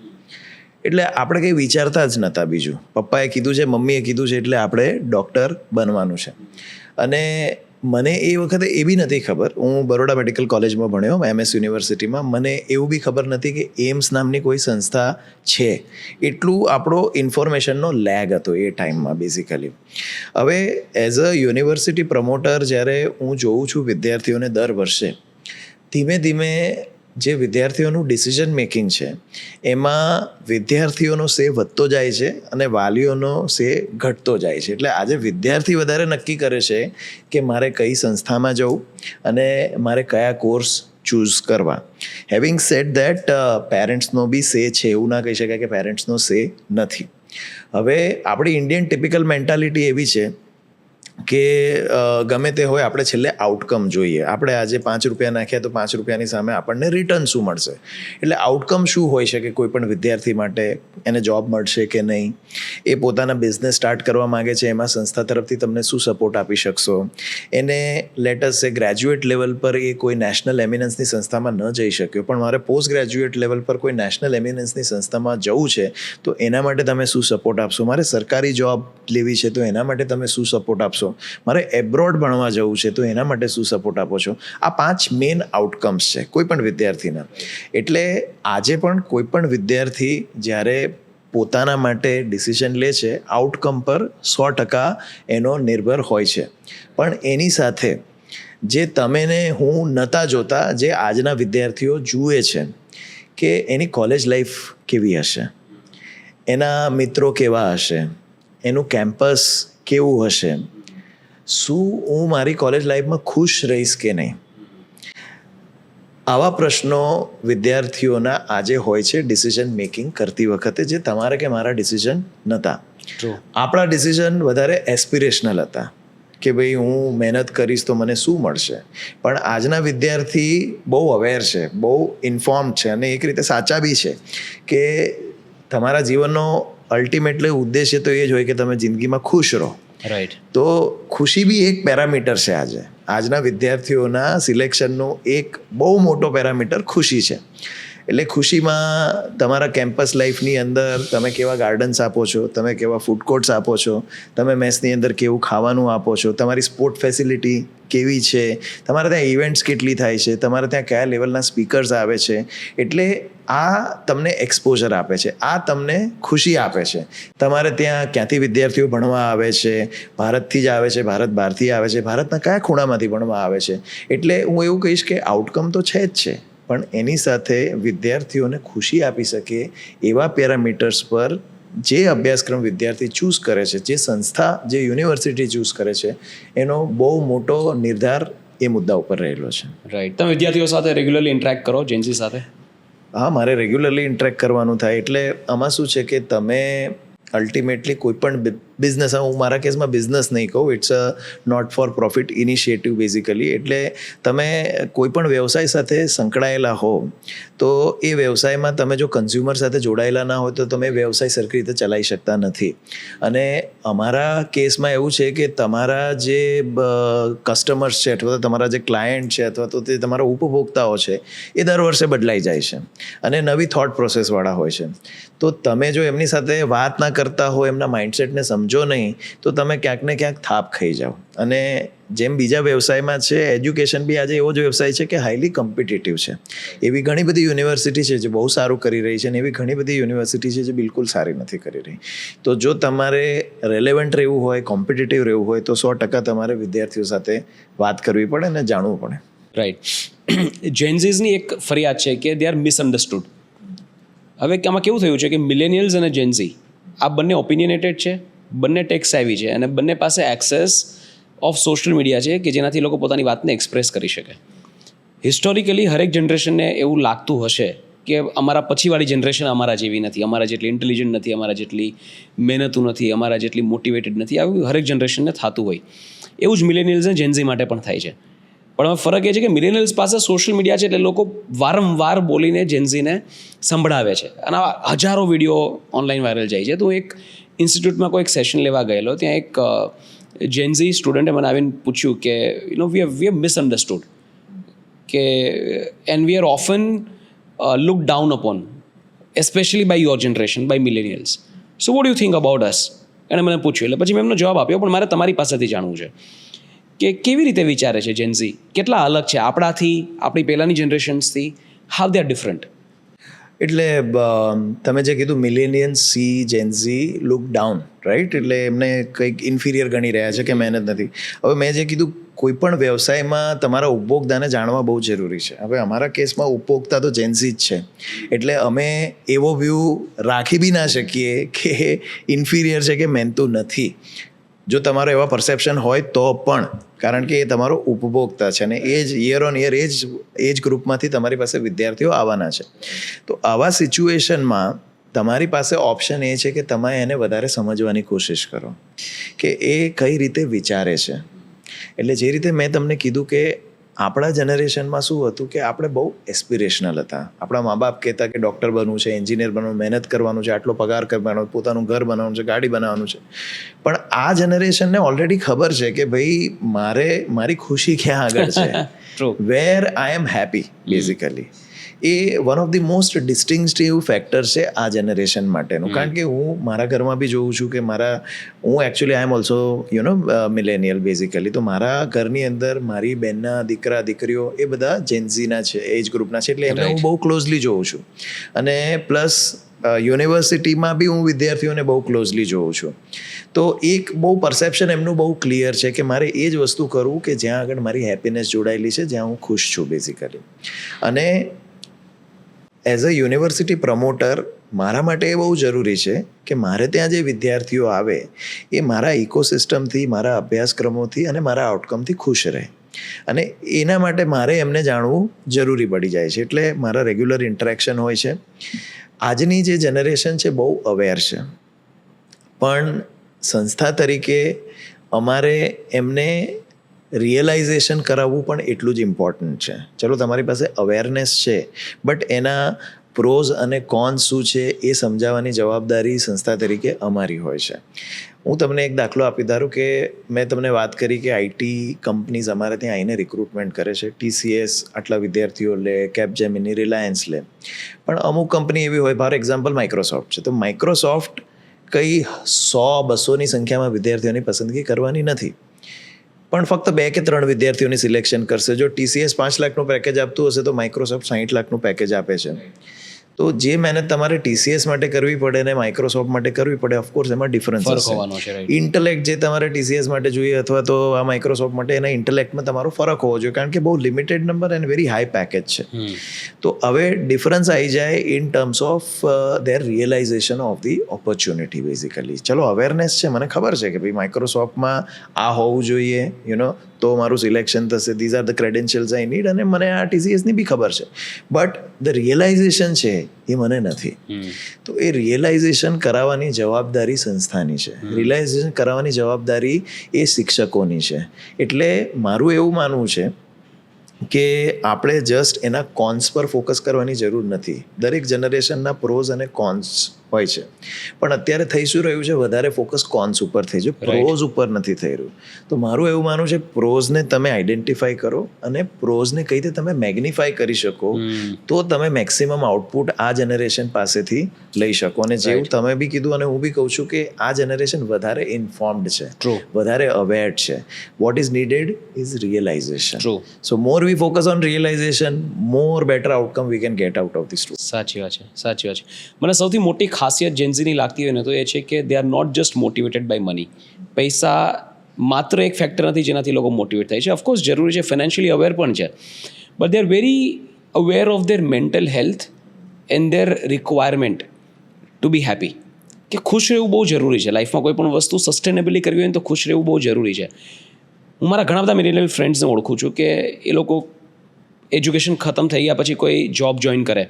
એટલે આપણે કંઈ વિચારતા જ નહોતા બીજું. પપ્પાએ કીધું છે, મમ્મીએ કીધું છે, એટલે આપણે ડૉક્ટર બનવાનું છે. અને મને એ વખતે એ બી નથી ખબર, હું બરોડા મેડિકલ કોલેજમાં ભણ્યો, MS યુનિવર્સિટીમાં. મને એવું બી ખબર નથી કે એમ્સ નામની કોઈ સંસ્થા છે. એટલું આપણો ઇન્ફોર્મેશનનો લેગ હતો એ ટાઈમમાં બેઝિકલી. હવે એઝ અ યુનિવર્સિટી પ્રમોટર જ્યારે હું જોઉં છું વિદ્યાર્થીઓને દર વર્ષે ધીમે ધીમે જે વિદ્યાર્થીઓનું ડિસિઝન મેકિંગ છે એમાં વિદ્યાર્થીઓનો સે વધતો જાય છે અને વાલીઓનો સે ઘટતો જાય છે. એટલે આજે વિદ્યાર્થી વધારે નક્કી કરે છે કે મારે કઈ સંસ્થામાં જવું અને મારે કયા કોર્સ ચૂઝ કરવા. હેવિંગ સેડ ધેટ પેરેન્ટ્સનો બી સે છે, એવું ના કહી શકાય કે પેરેન્ટ્સનો સે નથી. હવે આપણી ઇન્ડિયન ટિપિકલ મેન્ટાલિટી એવી છે કે ગમે તે હોય આપણે છેલ્લે આઉટકમ જોઈએ. આપણે આજે 5 રૂપિયા નાખ્યા તો 5 રૂપિયાની સામે આપણને રિટર્ન શું મળશે, એટલે આઉટકમ શું હોઈ શકે કોઈ પણ વિદ્યાર્થી માટે, એને જોબ મળશે કે નહીં, એ પોતાના બિઝનેસ સ્ટાર્ટ કરવા માગે છે, એમાં સંસ્થા તરફથી તમને શું સપોર્ટ આપી શકશો, એને લેટસ એ ગ્રેજ્યુએટ લેવલ પર એ કોઈ નેશનલ એમિનન્સની સંસ્થામાં ન જઈ શક્યો, પણ મારે પોસ્ટ ગ્રેજ્યુએટ લેવલ પર કોઈ નેશનલ એમિનન્સની સંસ્થામાં જવું છે તો એના માટે તમે શું સપોર્ટ આપશો, મારે સરકારી જોબ લેવી છે તો એના માટે તમે શું સપોર્ટ આપશો, મારે એબ્રોડ ભણવા જવું છે તો એના માટે શું સપોર્ટ આપો છો. આ 5 મેઇન આઉટકમ્સ છે કોઈ પણ વિદ્યાર્થીના. એટલે આજે પણ કોઈ પણ વિદ્યાર્થી જ્યારે પોતાના માટે ડિસિઝન લે છે, આઉટકમ પર 100% એનો નિર્ભર હોય છે. પણ એની સાથે જે તમે ને હું નહોતા જોતા, જે આજના વિદ્યાર્થીઓ જુએ છે કે એની કોલેજ લાઈફ કેવી હશે, એના મિત્રો કેવા હશે, એનું કેમ્પસ કેવું હશે, શું હું મારી કોલેજ લાઈફમાં ખુશ રહીશ કે નહીં, આવા પ્રશ્નો વિદ્યાર્થીઓના આજે હોય છે ડિસિઝન મેકિંગ કરતી વખતે, જે તમારે કે મારા ડિસિઝન નહોતા. આપણા ડિસિઝન વધારે એસ્પિરેશનલ હતા કે ભાઈ હું મહેનત કરીશ તો મને શું મળશે. પણ આજના વિદ્યાર્થી બહુ અવેર છે, બહુ ઇન્ફોર્મ્ડ છે અને એક રીતે સાચા બી છે કે તમારા જીવનનો અલ્ટિમેટલી ઉદ્દેશ્ય તો એ જ હોય કે તમે જિંદગીમાં ખુશ રહો. રાઈટ. તો ખુશી બી એક પેરામીટર છે. આજના વિદ્યાર્થીઓના સિલેક્શનનો એક બહુ મોટો પેરામીટર ખુશી છે. એટલે ખુશીમાં તમારા કેમ્પસ લાઈફની અંદર તમે કેવા ગાર્ડન્સ આપો છો, તમે કેવા ફૂડ કોર્ટ્સ આપો છો, તમે મેસની અંદર કેવું ખાવાનું આપો છો, તમારી સ્પોર્ટ ફેસિલિટી કેવી છે, તમારે ત્યાં ઇવેન્ટ્સ કેટલી થાય છે, તમારે ત્યાં કયા લેવલના સ્પીકર્સ આવે છે. એટલે આ તમને એક્સપોઝર આપે છે, આ તમને ખુશી આપે છે. તમારે ત્યાં ક્યાંથી વિદ્યાર્થીઓ ભણવા આવે છે, ભારતથી જ આવે છે, ભારત બહારથી આવે છે, ભારતના કયા ખૂણામાંથી ભણવા આવે છે. એટલે હું એવું કહીશ કે આઉટકમ તો છે જ છે, પણ એની સાથે વિદ્યાર્થીઓને ખુશી આપી શકે એવા પેરામીટર્સ પર જે અભ્યાસક્રમ વિદ્યાર્થી ચૂઝ કરે છે, જે સંસ્થા, જે યુનિવર્સિટી ચૂઝ કરે છે, એનો બહુ મોટો નિર્ધાર એ મુદ્દા ઉપર રહેલો છે. રાઈટ. તમે વિદ્યાર્થીઓ સાથે રેગ્યુલરલી ઇન્ટરેક્ટ કરો, જેન્સી સાથે? હા, મારે રેગ્યુલરલી ઇન્ટરેક્ટ કરવાનું થાય. એટલે આમાં શું છે કે તમે અલ્ટિમેટલી કોઈ પણ બિઝનેસ, હું મારા કેસમાં બિઝનેસ નહીં કહું, it's a not for profit initiative basically. એટલે તમે કોઈ પણ વ્યવસાય સાથે સંકળાયેલા હો તો એ વ્યવસાયમાં તમે જો કન્ઝ્યુમર સાથે જોડાયેલા ના હોય તો તમે વ્યવસાય સરખી રીતે ચલાવી શકતા નથી. અને અમારા કેસમાં એવું છે કે તમારા જે કસ્ટમર્સ છે અથવા તો તમારા જે ક્લાયન્ટ છે અથવા તો તે તમારા ઉપભોક્તાઓ છે એ દર વર્ષે બદલાઈ જાય છે અને નવી થોટ પ્રોસેસવાળા હોય છે. તો તમે જો એમની સાથે વાત ના કરતા હો, એમના માઇન્ડસેટને સમજો નહીં, તો તમે ક્યાંક ને ક્યાંક થાપ ખાઈ જાઓ. અને જેમ બીજા વ્યવસાયમાં છે, એજ્યુકેશન બી આજે એવો જ વ્યવસાય છે કે હાઈલી કોમ્પિટિટિવ છે. એવી ઘણી બધી યુનિવર્સિટી છે જે બહુ સારું કરી રહી છે અને એવી ઘણી બધી યુનિવર્સિટી છે જે બિલકુલ સારી નથી કરી રહી. તો જો તમારે રેલેવન્ટ રહેવું હોય, કોમ્પિટિટિવ રહેવું હોય, તો 100% તમારે વિદ્યાર્થીઓ સાથે વાત કરવી પડે અને જાણવું પડે. રાઈટ. જેન્ઝીઝની એક ફરિયાદ છે કે દે આર મિસઅન્ડરસ્ટુડ. હવે આમાં કેવું થયું છે કે મિલેનિયલ્સ અને જેન્ઝી આ બંને ઓપિનિયનેટેડ છે, બંને ટેક સેવી છે અને બંને પાસે એક્સેસ ઓફ સોશિયલ મીડિયા છે કે જેનાથી લોકો પોતાની વાતને એક્સપ્રેસ કરી શકે. હિસ્ટોરિકલી હરેક જનરેશનને એવું લાગતું હશે કે અમારા પછીવાળી જનરેશન અમારા જેવી નથી, અમારા જેટલી ઇન્ટેલિજન્ટ નથી, અમારા જેટલી મહેનતુ નથી, અમારા જેટલી મોટિવેટેડ નથી. આવું હરેક જનરેશનને થતું હોય. એવું જ મિલેનિયલ્સ અને જેન્ઝી માટે પણ થાય છે. પણ હવે ફરક એ છે કે મિલેનિયલ્સ પાસે સોશિયલ મીડિયા છે એટલે લોકો વારંવાર બોલીને જેન્ઝીને સંભળાવે છે અને આવા હજારો વિડીયો ઓનલાઈન વાયરલ જાય છે. તો એક ઇન્સ્ટિટ્યૂટમાં કોઈ એક સેશન લેવા ગયેલો, ત્યાં એક જેન્ઝી સ્ટુડન્ટે મને આવીને પૂછ્યું કે વી હેવ મિસઅન્ડરસ્ટુડ કે and we are often look down upon, especially by your generation, by millennials. So what you think about us? એણે મને પૂછ્યું. એટલે પછી મેં એમનો જવાબ આપ્યો, પણ મારે તમારી પાસેથી જાણવું છે કે કેવી રીતે વિચારે છે જેન્ઝી, કેટલા અલગ છે આપણાથી, આપણી પહેલાંની જનરેશન્સથી, હાઉ દે આર ડિફરન્ટ? એટલે તમે જે કીધું millennials see gen Z look down, right? એટલે એમને કંઈક ઇન્ફિરિયર ગણી રહ્યા છે કે મહેનત નથી. હવે મેં જે કીધું, કોઈ પણ વ્યવસાયમાં તમારા ઉપભોક્તાને જાણવા બહુ જરૂરી છે. હવે અમારા કેસમાં ઉપભોક્તા તો જેન્ઝી જ છે, એટલે અમે એવો વ્યૂ રાખી બી ના શકીએ કે ઇન્ફિરિયર છે કે મહેનતું નથી. જો તમારો એવા પરસેપ્શન હોય તો પણ, કારણ કે એ તમારો ઉપભોક્તા છે અને એ જ યર ઓન યર એ જ ગ્રુપમાંથી તમારી પાસે વિદ્યાર્થીઓ આવવાના છે. તો આવા સિચ્યુએશનમાં તમારી પાસે ઓપ્શન એ છે કે તમે એને વધારે સમજવાની કોશિશ કરો કે એ કઈ રીતે વિચારે છે. એટલે જે રીતે મેં તમને કીધું કે આપણા જનરેશનમાં શું હતું કે આપણે બહુ એસ્પિરેશનલ હતા. આપણા મા બાપ કહેતા કે ડૉક્ટર બનવું છે, એન્જિનિયર બનવું, મહેનત કરવાનું છે, આટલો પગાર કરવાનો, પોતાનું ઘર બનાવવાનું છે, ગાડી બનાવવાનું છે. પણ આ જનરેશનને ઓલરેડી ખબર છે કે ભાઈ મારી ખુશી ક્યાં આગળ છે, where I am happy basically. એ one of the most distinctive factor છે આ જનરેશન માટેનું. કારણ કે હું મારા ઘરમાં બી જોઉં છું કે હું actually I am also millennial basically. તો મારા ઘરની અંદર મારી બહેનના દીકરા દીકરીઓ એ બધા જેન્ઝીના છે, એજ ગ્રુપના છે, એટલે એમને હું બહુ ક્લોઝલી જોઉં છું. અને પ્લસ યુનિવર્સિટીમાં બી હું વિદ્યાર્થીઓને બહુ ક્લોઝલી જોઉં છું. તો એક બહુ પરસેપ્શન એમનું બહુ ક્લિયર છે કે મારે એ જ વસ્તુ કરવું કે જ્યાં આગળ મારી હેપીનેસ જોડાયેલી છે, જ્યાં હું ખુશ છું બેઝિકલી. અને એઝ અ યુનિવર્સિટી પ્રમોટર મારા માટે એ બહુ જરૂરી છે કે મારે ત્યાં જે વિદ્યાર્થીઓ આવે એ મારા ઇકોસિસ્ટમથી, મારા અભ્યાસક્રમોથી અને મારા આઉટકમથી ખુશ રહે. અને એના માટે મારે એમને જાણવું જરૂરી પડી જાય છે. એટલે મારા રેગ્યુલર ઇન્ટરેક્શન હોય છે. આજની જે જનરેશન છે બહુ અવેર છે, પણ સંસ્થા તરીકે અમારે એમને રિયલાઇઝેશન કરાવવું પણ એટલું જ ઇમ્પોર્ટન્ટ છે. ચલો તમારી પાસે અવેરનેસ છે, બટ એના પ્રોઝ અને કોન્સ શું છે એ સમજાવવાની જવાબદારી સંસ્થા તરીકે અમારી હોય છે. હું તમને એક દાખલો આપી ધારું કે મેં તમને વાત કરી કે આઈટી કંપનીઝ અમારે ત્યાં આવીને રિક્રુટમેન્ટ કરે છે. TCS આટલા વિદ્યાર્થીઓ લે, કેપજેમિની, રિલાયન્સ લે. પણ અમુક કંપની એવી હોય, ફોર એક્ઝામ્પલ માઇક્રોસોફ્ટ છે, તો માઇક્રોસોફ્ટ કઈ 100-200ની સંખ્યામાં વિદ્યાર્થીઓની પસંદગી કરવાની નથી, પણ ફક્ત 2 કે 3 વિદ્યાર્થીઓની સિલેક્શન કરશે. જો TCS 5 લાખનું પેકેજ આપતું હશે તો માઇક્રોસોફ્ટ 60 લાખનું પેકેજ આપે છે. તો જે મહેનત તમારે TCS માટે કરવી પડે અને માઇક્રોસોફ્ટ માટે કરવી પડે, ઓફકોર્સ એમાં ડિફરન્સ ફરક હશે. હોવાનો છે, right? ઇન્ટેલેક્ટ જે તમારે TCS માટે જોઈએ અથવા તો આ માઇક્રોસોફ્ટ માટે, એના ઇન્ટેલેક્ટમાં તમારો ફરક હોવો જોઈએ, કારણ કે બહુ limited number and very high package છે. તો હવે ડિફરન્સ આવી જાય in terms of their realization of the opportunity basically. ચલો અવેરનેસ છે, મને ખબર છે કે ભાઈ માઇક્રોસોફ્ટમાં આ હોવું જોઈએ, તો મારું સિલેક્શન થશે, these are the credentials I need, અને મને આ TCSની બી ખબર છે, બટ ધ રિયલાઇઝેશન છે એ મને નથી. તો એ રિયલાઇઝેશન કરાવવાની જવાબદારી સંસ્થાની છે, રિયલાઇઝેશન કરાવવાની જવાબદારી એ શિક્ષકોની છે. એટલે મારું એવું માનવું છે કે આપણે જસ્ટ એના કોન્સ પર ફોકસ કરવાની જરૂર નથી. દરેક જનરેશનના પ્રોઝ અને કોન્સ હોય છે, પણ અત્યારે થઈ શું રહ્યું છે, વધારે ફોકસ કોન્સ ઉપર થઈ છે, પ્રોઝ ઉપર નથી થઈ રહ્યું. તો મારું એવું માનવું છે, પ્રોઝને તમે આઈડેન્ટિફાઈ કરો અને પ્રોઝને કઈ રીતે તમે મેગ્નિફાઈ કરી શકો, તો તમે મેક્સિમમ આઉટપુટ આ જનરેશન પાસેથી લઈ શકો. અને જેવું તમે બી કીધું અને હું બી કહું છું કે આ જનરેશન વધારે ઇન્ફોર્મ્ડ છે, વધારે અવેર છે. What is needed is realization. So more we focus on realization, more better outcome we can get out of the student. સાચી વાત છે, સાચી વાત છે. મને સૌથી મોટી ખાસિયત જેન્ઝીની લાગતી હોય ને તો એ છે કે they are not just motivated by money. પૈસા માત્ર એક ફેક્ટર નથી જેનાથી લોકો મોટિવેટ થાય છે. ઓફકોર્સ જરૂરી છે, ફાઇનાન્શિયલી અવેર પણ છે, but they are very aware of their mental health and their requirement to be happy. કે ખુશ રહેવું બહુ જરૂરી છે લાઈફમાં. કોઈ પણ વસ્તુ સસ્ટેનેબલી કરવી હોય ને તો ખુશ રહેવું બહુ જરૂરી છે. હું મારા ઘણા બધા મિલેનિયલ ફ્રેન્ડ્સને ઓળખું છું કે એ લોકો એજ્યુકેશન ખતમ થઈ ગયા પછી કોઈ જોબ જોઈન કરે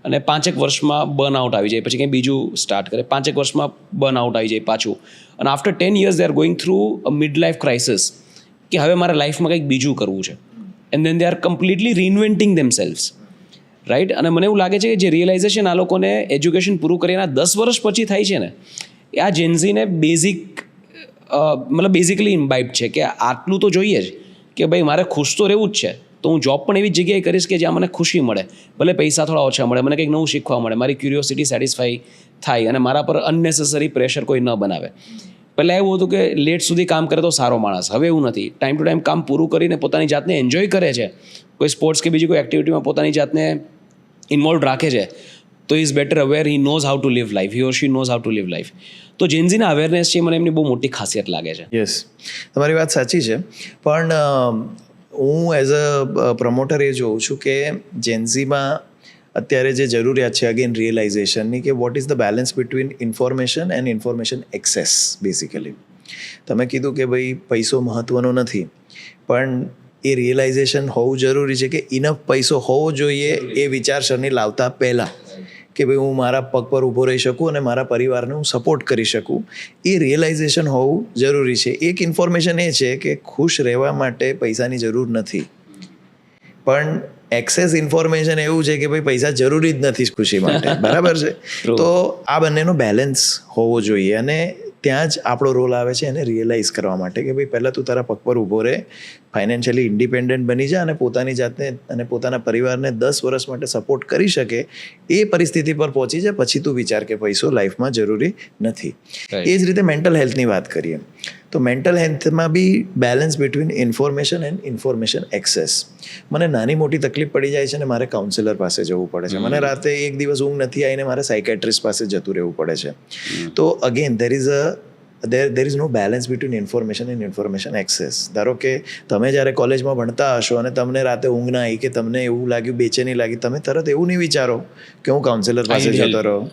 અને 5 વર્ષમાં બર્નઆઉટ આવી જાય, પછી કંઈ બીજું સ્ટાર્ટ કરે, 5 વર્ષમાં બર્નઆઉટ આવી જાય પાછું, અને after 10 years they are going through a mid life crisis કે હવે મારે લાઈફમાં કંઈક બીજું કરવું છે, and then they are completely reinventing themselves, right. અને મને એવું લાગે છે કે જે રિયલાઇઝેશન આ લોકોને એજ્યુકેશન પૂરું કરીને 10 વર્ષ પછી થાય છે ને, એ આ જેન્ઝીને બેઝિકલી ઇમ્બાઇબ છે કે આટલું તો જોઈએ જ કે ભાઈ મારે ખુશ તો રહેવું જ છે, તો હું જોબ પણ એવી જગ્યાએ કરીશ કે જ્યાં મને ખુશી મળે, ભલે પૈસા થોડા ઓછા મળે, મને કંઈક નવું શીખવા મળે, મારી ક્યુરિયોસિટી સેટિસ્ફાઈ થાય અને મારા પર અનનેસેસરી પ્રેશર કોઈ ન બનાવે. પહેલાં એવું હતું કે લેટ સુધી કામ કરે તો સારો માણસ, હવે એવું નથી. ટાઈમ ટુ ટાઈમ કામ પૂરું કરીને પોતાની જાતને એન્જોય કરે છે, કોઈ સ્પોર્ટ્સ કે બીજી કોઈ એક્ટિવિટીમાં પોતાની જાતને ઇન્વોલ્વ રાખે છે, તો is better aware, he knows how to live life, he or she knows how to live life. તો જેન્ઝીના અવેરનેસ છે, મને એમની બહુ મોટી ખાસિયત લાગે છે. યસ, તમારી વાત સાચી છે, પણ હું એઝ અ પ્રમોટર એ જોઉં છું કે જેન્ઝીમાં અત્યારે જે જરૂરિયાત છે અગેન રિયલાઇઝેશનની, કે what is the balance between information and information access. Basically તમે કીધું કે ભાઈ પૈસો મહત્ત્વનો નથી, પણ એ રિયલાઇઝેશન હોવું જરૂરી છે કે ઇનફ પૈસો હોવો જોઈએ એ વિચારસરણી લાવતા પહેલાં, કે ભાઈ હું મારા પગ પર ઊભો રહી શકું અને મારા પરિવારને હું સપોર્ટ કરી શકું, એ રિયલાઇઝેશન હોવું જરૂરી છે. એક ઇન્ફોર્મેશન એ છે કે ખુશ રહેવા માટે પૈસાની જરૂર નથી, પણ એક્સેસ ઇન્ફોર્મેશન એવું છે કે ભાઈ પૈસા જરૂરી જ નથી ખુશી માટે. બરાબર છે. તો આ બંનેનો બેલેન્સ હોવો જોઈએ, અને ત્યાં જ આપણો રોલ આવે છે એને રિયલાઇઝ કરવા માટે કે ભાઈ પહેલાં તું તારા પગ પર ઊભો રહે, ફાઇનાન્શિયલી ઇન્ડિપેન્ડન્ટ બની જા અને પોતાની જાતને અને પોતાના પરિવારને 10 વર્ષ માટે સપોર્ટ કરી શકે એ પરિસ્થિતિ પર પહોંચી જાય, પછી તું વિચાર કે પૈસો લાઈફમાં જરૂરી નથી. એ જ રીતે મેન્ટલ હેલ્થની વાત કરીએ તો મેન્ટલ હેલ્થમાં બી balance between information and information access. મને નાની મોટી તકલીફ પડી જાય છે ને મારે કાઉન્સિલર પાસે જવું પડે છે, મને રાતે એક દિવસ ઊંઘ નથી આવીને મારે સાયકેટ્રિસ્ટ પાસે જતું રહેવું પડે છે. તો again there is no balance between information and information access. ધારો કે તમે જ્યારે કોલેજમાં ભણતા હશો અને તમને રાતે ઊંઘ ના આવી કે તમને એવું લાગ્યું, બેચેની લાગી, તમે તરત એવું નહીં વિચારો કે હું કાઉન્સિલર પાસે જતો રહું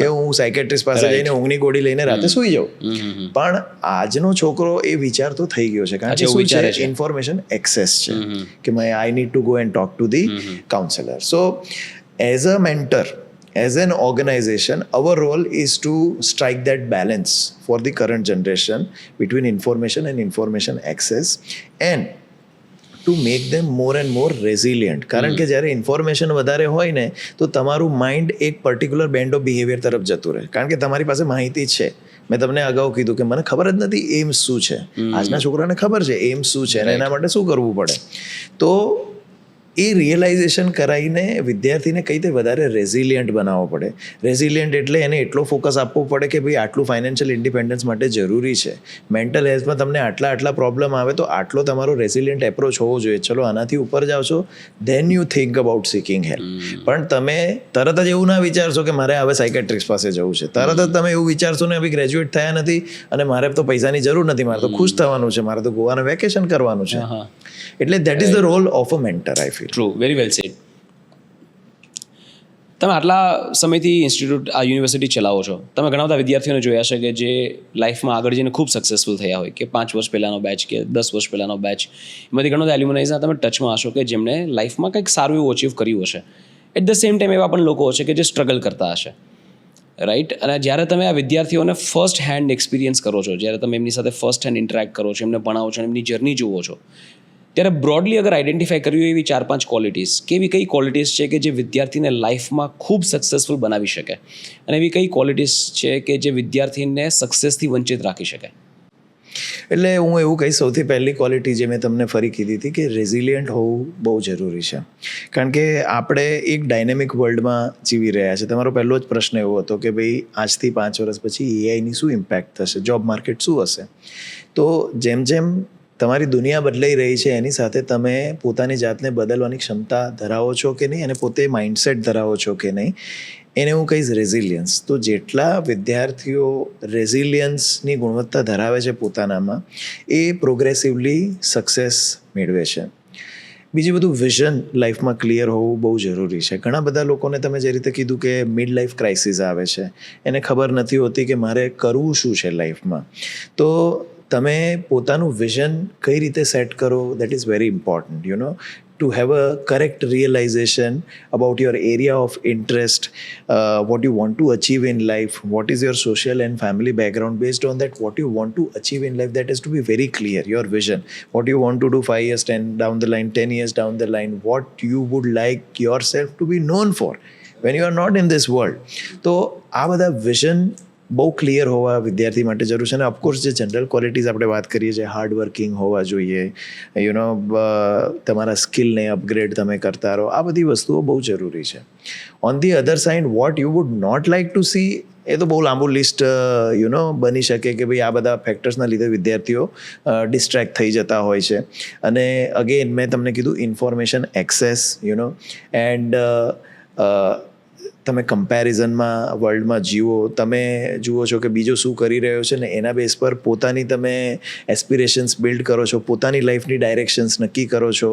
કે હું સાયકેટ્રિસ્ટ પાસે જઈને ઊંઘની ગોળી લઈને રાતે સૂઈ જાઉં. પણ આજનો છોકરો એ વિચાર તો થઈ ગયો છે, કારણ કે શું છે, ઇન્ફોર્મેશન એક્સેસ છે કે I need to go and talk to the counsellor. So as a mentor, as an organization, our role is to strike that balance for the current generation between information and information access, and to make them more and more resilient. કારણ કે જ્યારે information વધારે હોય ને તો તમારું mind એક particular band of behaviour તરફ જતું રહે, કારણ કે તમારી પાસે માહિતી છે. મેં તમને અગાઉ કીધું કે મને ખબર જ નથી એમ્સ શું છે, આજના છોકરાને ખબર છે એમ્સ શું છે અને એના માટે શું કરવું પડે. તો એ રિયલાઇઝેશન કરાવીને વિદ્યાર્થીને કઈ રીતે વધારે રેઝિલિયન્ટ બનાવવો પડે. રેઝિલિયન્ટ એટલે એને એટલો ફોકસ આપવો પડે કે ભાઈ આટલું ફાઇનાન્શિયલ ઇન્ડિપેન્ડન્સ માટે જરૂરી છે. મેન્ટલ હેલ્થમાં તમને આટલા પ્રોબ્લેમ આવે તો આટલો તમારો રેઝિલિયન્ટ એપ્રોચ હોવો જોઈએ. ચલો આનાથી ઉપર જાઓ છો, then you think about seeking help. પણ તમે તરત જ એવું ના વિચારશો કે મારે હવે સાયકેટ્રિસ્ટ પાસે જવું છે. તરત જ તમે એવું વિચારશો ને હવે ગ્રેજ્યુએટ થયા નથી અને મારે તો પૈસાની જરૂર નથી, મારે તો ખુશ થવાનું છે, મારે તો ગોવાનું વેકેશન કરવાનું છે. એટલે that is the role of a mentor, I feel. True, very well said. તમે આટલા સમયથી ઇન્સ્ટિટ્યૂટ આ યુનિવર્સિટી ચલાવો છો, તમે ઘણા બધા વિદ્યાર્થીઓને જોયા છે કે જે લાઈફમાં આગળ જઈને ખૂબ સક્સેસફુલ થયા હોય, કે 5 વર્ષ પહેલાંનો બેચ કે 10 વર્ષ પહેલાંનો બેચ, એમાંથી ઘણા બધા એલ્યુમનાઇઝના તમે ટચમાં હશો કે જેમણે લાઈફમાં કંઈક સારું એવું અચીવ કર્યું હશે. એટ ધ સેમ ટાઈમ એવા પણ લોકો હશે કે જે સ્ટ્રગલ કરતા હશે, રાઈટ? અને જ્યારે તમે આ વિદ્યાર્થીઓને ફર્સ્ટ હેન્ડ એક્સપિરિયન્સ કરો છો, જ્યારે તમે એમની સાથે ફર્સ્ટ હેન્ડ ઇન્ટરેક્ટ કરો છો, એમને ભણાવો છો, એમની જર્ની જુઓ છો, ત્યારે બ્રોડલી અગર આઈડેન્ટિફાઈ કર્યું હોય એવી 4-5 ક્વોલિટીઝ, કેવી કઈ ક્વોલિટીઝ છે કે જે વિદ્યાર્થીને લાઈફમાં ખૂબ સક્સેસફુલ બનાવી શકે, અને એવી કઈ ક્વોલિટીઝ છે કે જે વિદ્યાર્થીને સક્સેસથી વંચિત રાખી શકે? એટલે હું એવું કહીશ, સૌથી પહેલી ક્વોલિટી જે મેં તમને ફરી કીધી હતી કે રેઝિલિયન્ટ હોવું બહુ જરૂરી છે. કારણ કે આપણે એક ડાયનેમિક વર્લ્ડમાં જીવી રહ્યા છે. તમારો પહેલો જ પ્રશ્ન એવો હતો કે ભાઈ આજથી 5 વર્ષ પછી એઆઈની શું ઇમ્પેક્ટ થશે, જોબ માર્કેટ શું હશે. તો જેમ જેમ તમારી દુનિયા બદલાઈ રહી છે એની સાથે તમે પોતાની જાતને બદલવાની ક્ષમતા ધરાવો છો કે નહીં, અને પોતે માઇન્ડસેટ ધરાવો છો કે નહીં, એને હું કહીશ રેઝિલિયન્સ. તો જેટલા વિદ્યાર્થીઓ રેઝિલિયન્સની ગુણવત્તા ધરાવે છે પોતાનામાં, એ પ્રોગ્રેસિવલી સક્સેસ મેળવે છે. બીજું બધું વિઝન લાઈફમાં ક્લિયર હોવું બહુ જરૂરી છે. ઘણા બધા લોકોને તમે જે રીતે કીધું કે મિડ લાઈફ ક્રાઇસિસ આવે છે, એને ખબર નથી હોતી કે મારે કરવું શું છે લાઈફમાં. તો તમે પોતાનું વિઝન કઈ રીતે સેટ કરો, that is very important, you know, to have a correct realization about your area of interest, what you want to achieve in life, what is your social and family background. Based on that, what you want to achieve in life, that has to be very clear, your vision, what you want to do 5 years 10 down the line, 10 years down the line, what you would like yourself to be known for when you are not in this world. તો આ બધા vision બહુ clear હોવા વિદ્યાર્થી માટે જરૂર છે. અને ઓફકોર્સ જે જનરલ ક્વોલિટીઝ આપણે વાત કરીએ છીએ, હાર્ડ વર્કિંગ હોવા જોઈએ, યુ નો, તમારા સ્કિલને અપગ્રેડ તમે કરતા રહો, આ બધી વસ્તુઓ બહુ જરૂરી છે. On the other side, what you would not like to see, એ તો બહુ લાંબુ લિસ્ટ યુ નો બની શકે કે ભાઈ આ બધા ફેક્ટર્સના લીધે વિદ્યાર્થીઓ ડિસ્ટ્રેક્ટ થઈ જતા હોય છે. અને અગેન મેં તમને કીધું information access, you know, and તમે કમ્પેરિઝનમાં વર્લ્ડમાં જીવો, તમે જુઓ છો કે બીજો શું કરી રહ્યો છે ને એના બેઝ પર પોતાની તમે એસ્પિરેશન્સ બિલ્ડ કરો છો, પોતાની લાઈફની ડાયરેક્શન્સ નક્કી કરો છો.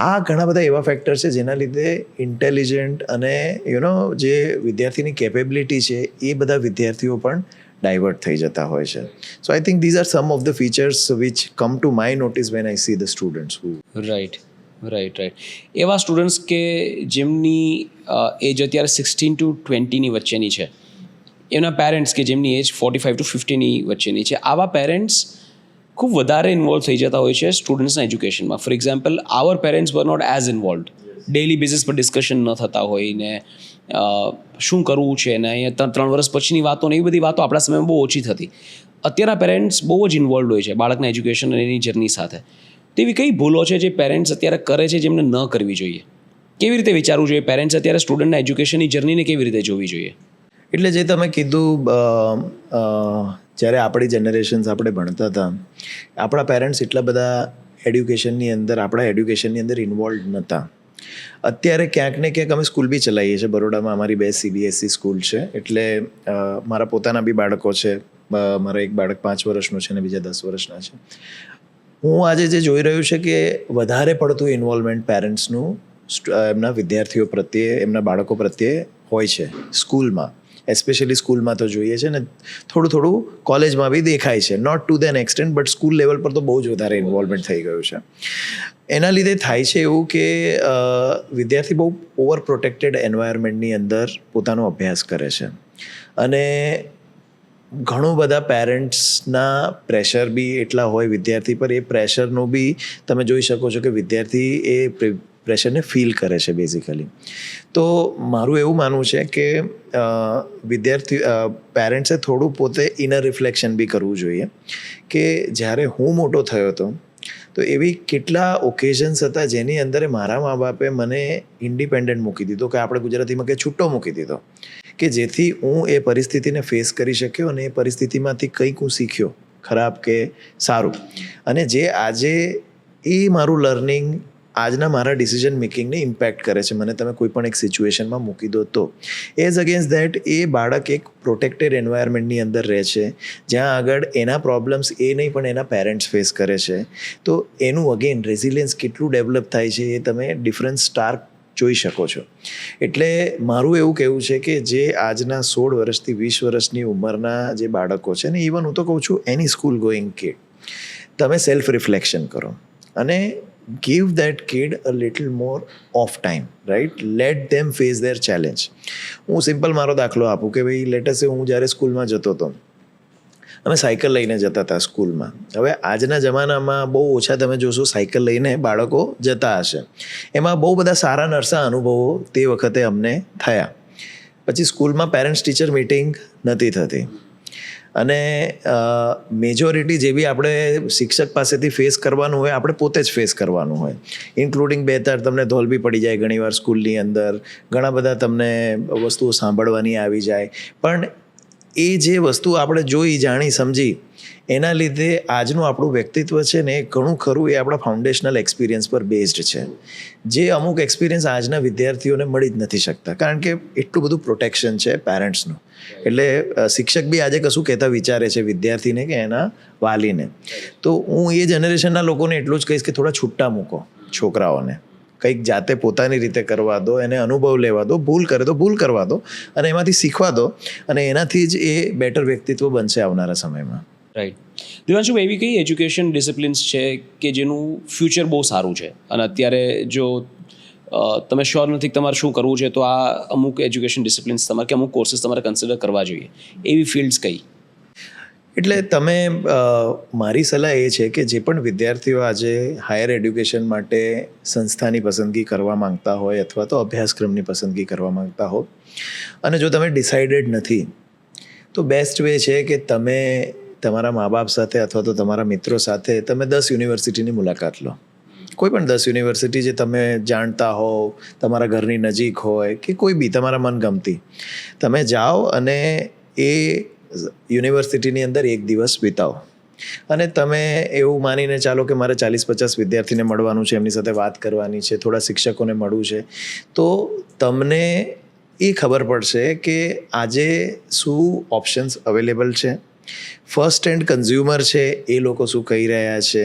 આ ઘણા બધા એવા ફેક્ટર છે જેના લીધે ઇન્ટેલિજન્ટ અને યુ નો જે વિદ્યાર્થીની કેપેબિલિટી છે એ બધા વિદ્યાર્થીઓ પણ ડાયવર્ટ થઈ જતા હોય છે. So I think these are some of the features which come to my notice when I see the students who. Right. એવા સ્ટુડન્ટ્સ કે જેમની એજ અત્યારે 16 to 20ની વચ્ચેની છે, એમના પેરેન્ટ્સ કે જેમની એજ 45 to 50ની વચ્ચેની છે, આવા પેરેન્ટ્સ ખૂબ વધારે ઇન્વોલ્વ થઈ જતા હોય છે સ્ટુડન્ટ્સના એજ્યુકેશનમાં. For example, our parents were not as involved, daily basis પર ડિસ્કશન ન થતા હોય ને શું કરવું છે ને અહીંયા 3 વર્ષ પછીની વાતો ને એવી બધી વાતો આપણા સમયમાં બહુ ઓછી થતી. અત્યારના પેરેન્ટ્સ બહુ જ ઇન્વોલ્વ હોય છે બાળકના એજ્યુકેશન અને એની જર્ની સાથે. તેવી કઈ ભૂલો છે જે પેરેન્ટ્સ અત્યારે કરે છે જેમને ન કરવી જોઈએ? કેવી રીતે વિચારવું જોઈએ પેરેન્ટ્સ અત્યારે સ્ટુડન્ટના એજ્યુકેશનની જર્નીને કેવી રીતે જોવી જોઈએ? એટલે જે તમે કીધું, જ્યારે આપણી જનરેશન્સ આપણે ભણતા હતા, આપણા પેરેન્ટ્સ એટલા બધા એડ્યુકેશનની અંદર, આપણા એડ્યુકેશનની અંદર ઇન્વોલ્વ નહોતા. અત્યારે ક્યાંક ને ક્યાંક અમે સ્કૂલ બી ચલાવીએ છીએ. બરોડામાં અમારી 2 CBSE સ્કૂલ છે, એટલે મારા પોતાના બી બાળકો છે. મારા એક બાળક 5 વર્ષનું છે અને બીજા 10 વર્ષના છે. હું આજે જે જોઈ રહ્યું છે કે વધારે પડતું ઇન્વોલ્વમેન્ટ પેરેન્ટ્સનું એમના વિદ્યાર્થીઓ પ્રત્યે, એમના બાળકો પ્રત્યે હોય છે સ્કૂલમાં. એસ્પેશિયલી સ્કૂલમાં તો જોઈએ છે ને થોડું કોલેજમાં બી દેખાય છે, not to then extent, but school level પર તો બહુ જ વધારે ઇન્વોલ્વમેન્ટ થઈ ગયું છે. એના લીધે થાય છે એવું કે વિદ્યાર્થી બહુ ઓવર પ્રોટેક્ટેડ એન્વાયરમેન્ટની અંદર પોતાનો અભ્યાસ કરે છે, અને ઘણું બધા પેરેન્ટ્સના પ્રેશર બી એટલા હોય વિદ્યાર્થી પર. એ પ્રેશરનું બી તમે જોઈ શકો છો કે વિદ્યાર્થી એ પ્રેશરને ફીલ કરે છે બેઝિકલી. તો મારું એવું માનવું છે કે પેરેન્ટ્સે થોડું પોતે ઇનર રિફ્લેક્શન બી કરવું જોઈએ કે જ્યારે હું મોટો થયો હતો તો તો એવી કેટલા ઓકેઝન્સ હતા જેની અંદર મારા મા બાપે મને ઇન્ડિપેન્ડન્ટ મૂકી દીધો, કે આપણે ગુજરાતીમાં કે છૂટો મૂકી દીધો, કે જેથી હું એ પરિસ્થિતિને ફેસ કરી શક્યો અને એ પરિસ્થિતિમાંથી કંઈક હું શીખ્યો, ખરાબ કે સારું. અને જે આજે એ મારું લર્નિંગ આજના મારા ડિસિઝન મેકિંગને ઇમ્પેક્ટ કરે છે. મને તમે કોઈ પણ એક સિચ્યુએશનમાં મૂકી દો તો એઝ અગેન્સ્ટ ધેટ એ બાળક એક પ્રોટેક્ટેડ એન્વાયરમેન્ટની અંદર રહે છે, જ્યાં આગળ એના પ્રોબ્લેમ્સ એ નહીં પણ એના પેરેન્ટ્સ ફેસ કરે છે. તો એનું અગેન રેઝિલિયન્સ કેટલું ડેવલપ થાય છે એ તમે ડિફરન્સ સ્ટાર્ક જોઈ શકો છો. એટલે મારું એવું કહેવું છે કે જે આજના 16 વર્ષથી 20 વર્ષની ઉંમરના જે બાળકો છે ને, ઇવન હું તો કહું છું એની સ્કૂલ ગોઈંગ કિડ, તમે સેલ્ફ રિફ્લેક્શન કરો અને give that kid a little more of time, right? Let them face their challenge. હું સિમ્પલ મારો દાખલો આપું કે ભાઈ લેટસ હું જ્યારે સ્કૂલમાં જતો હતો, અમે સાયકલ લઈને જતા હતા સ્કૂલમાં. હવે આજના જમાનામાં બહુ ઓછા તમે જોશો સાયકલ લઈને બાળકો જતા હશે. એમાં બહુ બધા સારા નરસા અનુભવો તે વખતે અમને થયા. પછી સ્કૂલમાં પેરેન્ટ્સ ટીચર મિટિંગ નથી થતી અને મેજોરિટી જે બી આપણે શિક્ષક પાસેથી ફેસ કરવાનું હોય આપણે પોતે જ ફેસ કરવાનું હોય, ઇન્ક્લુડિંગ 2-4 તમને ધોલ બી પડી જાય ઘણીવાર સ્કૂલની અંદર, ઘણા બધા તમને વસ્તુઓ સાંભળવાની આવી જાય. પણ એ જે વસ્તુ આપણે જોઈ જાણી સમજી એના લીધે આજનું આપણું વ્યક્તિત્વ છે ને એ ઘણું ખરું એ આપણા ફાઉન્ડેશનલ એક્સપિરિયન્સ પર બેઝડ છે, જે અમુક એક્સપિરિયન્સ આજના વિદ્યાર્થીઓને મળી જ નથી શકતા, કારણ કે એટલું બધું પ્રોટેક્શન છે પેરેન્ટ્સનું. એટલે શિક્ષક બી આજે કશું કહેતા વિચારે છે વિદ્યાર્થીને કે એના વાલીને. તો હું એ જનરેશનના લોકોને એટલું જ કહીશ કે થોડા છૂટા મૂકો છોકરાઓને, કંઈક જાતે પોતાની રીતે કરવા દો, એને અનુભવ લેવા દો, ભૂલ કરે તો ભૂલ કરવા દો અને એમાંથી શીખવા દો, અને એનાથી જ એ બેટર વ્યક્તિત્વ બનશે આવનારા સમયમાં. રાઈટ. દિવાંશુ, એવી કઈ એજ્યુકેશન ડિસિપ્લિન્સ છે કે જેનું ફ્યુચર બહુ સારું છે અને અત્યારે જો તમે શ્યોર નથી તમારે શું કરવું છે તો આ અમુક એજ્યુકેશન ડિસિપ્લિન્સ તમારે કે અમુક કોર્સીસ તમારે કન્સિડર કરવા જોઈએ, એવી ફિલ્ડ્સ કઈ? એટલે તમે મારી સલાહ એ છે કે જે પણ વિદ્યાર્થીઓ આજે હાયર એડ્યુકેશન માટે સંસ્થાની પસંદગી કરવા માંગતા હોય અથવા તો અભ્યાસક્રમની પસંદગી કરવા માંગતા હો, અને જો તમે ડિસાઇડેડ નથી તો બેસ્ટ વે છે કે તમે તમારા મા બાપ સાથે અથવા તો તમારા મિત્રો સાથે તમે 10 યુનિવર્સિટીની મુલાકાત લો. કોઈ પણ 10 યુનિવર્સિટી જે તમે જાણતા હો, તમારા ઘરની નજીક હોય કે કોઈ બી તમારા મનગમતી, તમે જાઓ અને એ યુનિવર્સિટીની અંદર એક દિવસ વિતાવો. અને તમે એવું માનીને ચાલો કે મારે 40-50 વિદ્યાર્થીને મળવાનું છે, એમની સાથે વાત કરવાની છે, થોડા શિક્ષકોને મળવું છે, તો તમને એ ખબર પડશે કે આજે શું ઓપ્શન્સ અવેલેબલ છે, ફર્સ્ટ હેન્ડ કન્ઝ્યુમર છે એ લોકો શું કહી રહ્યા છે,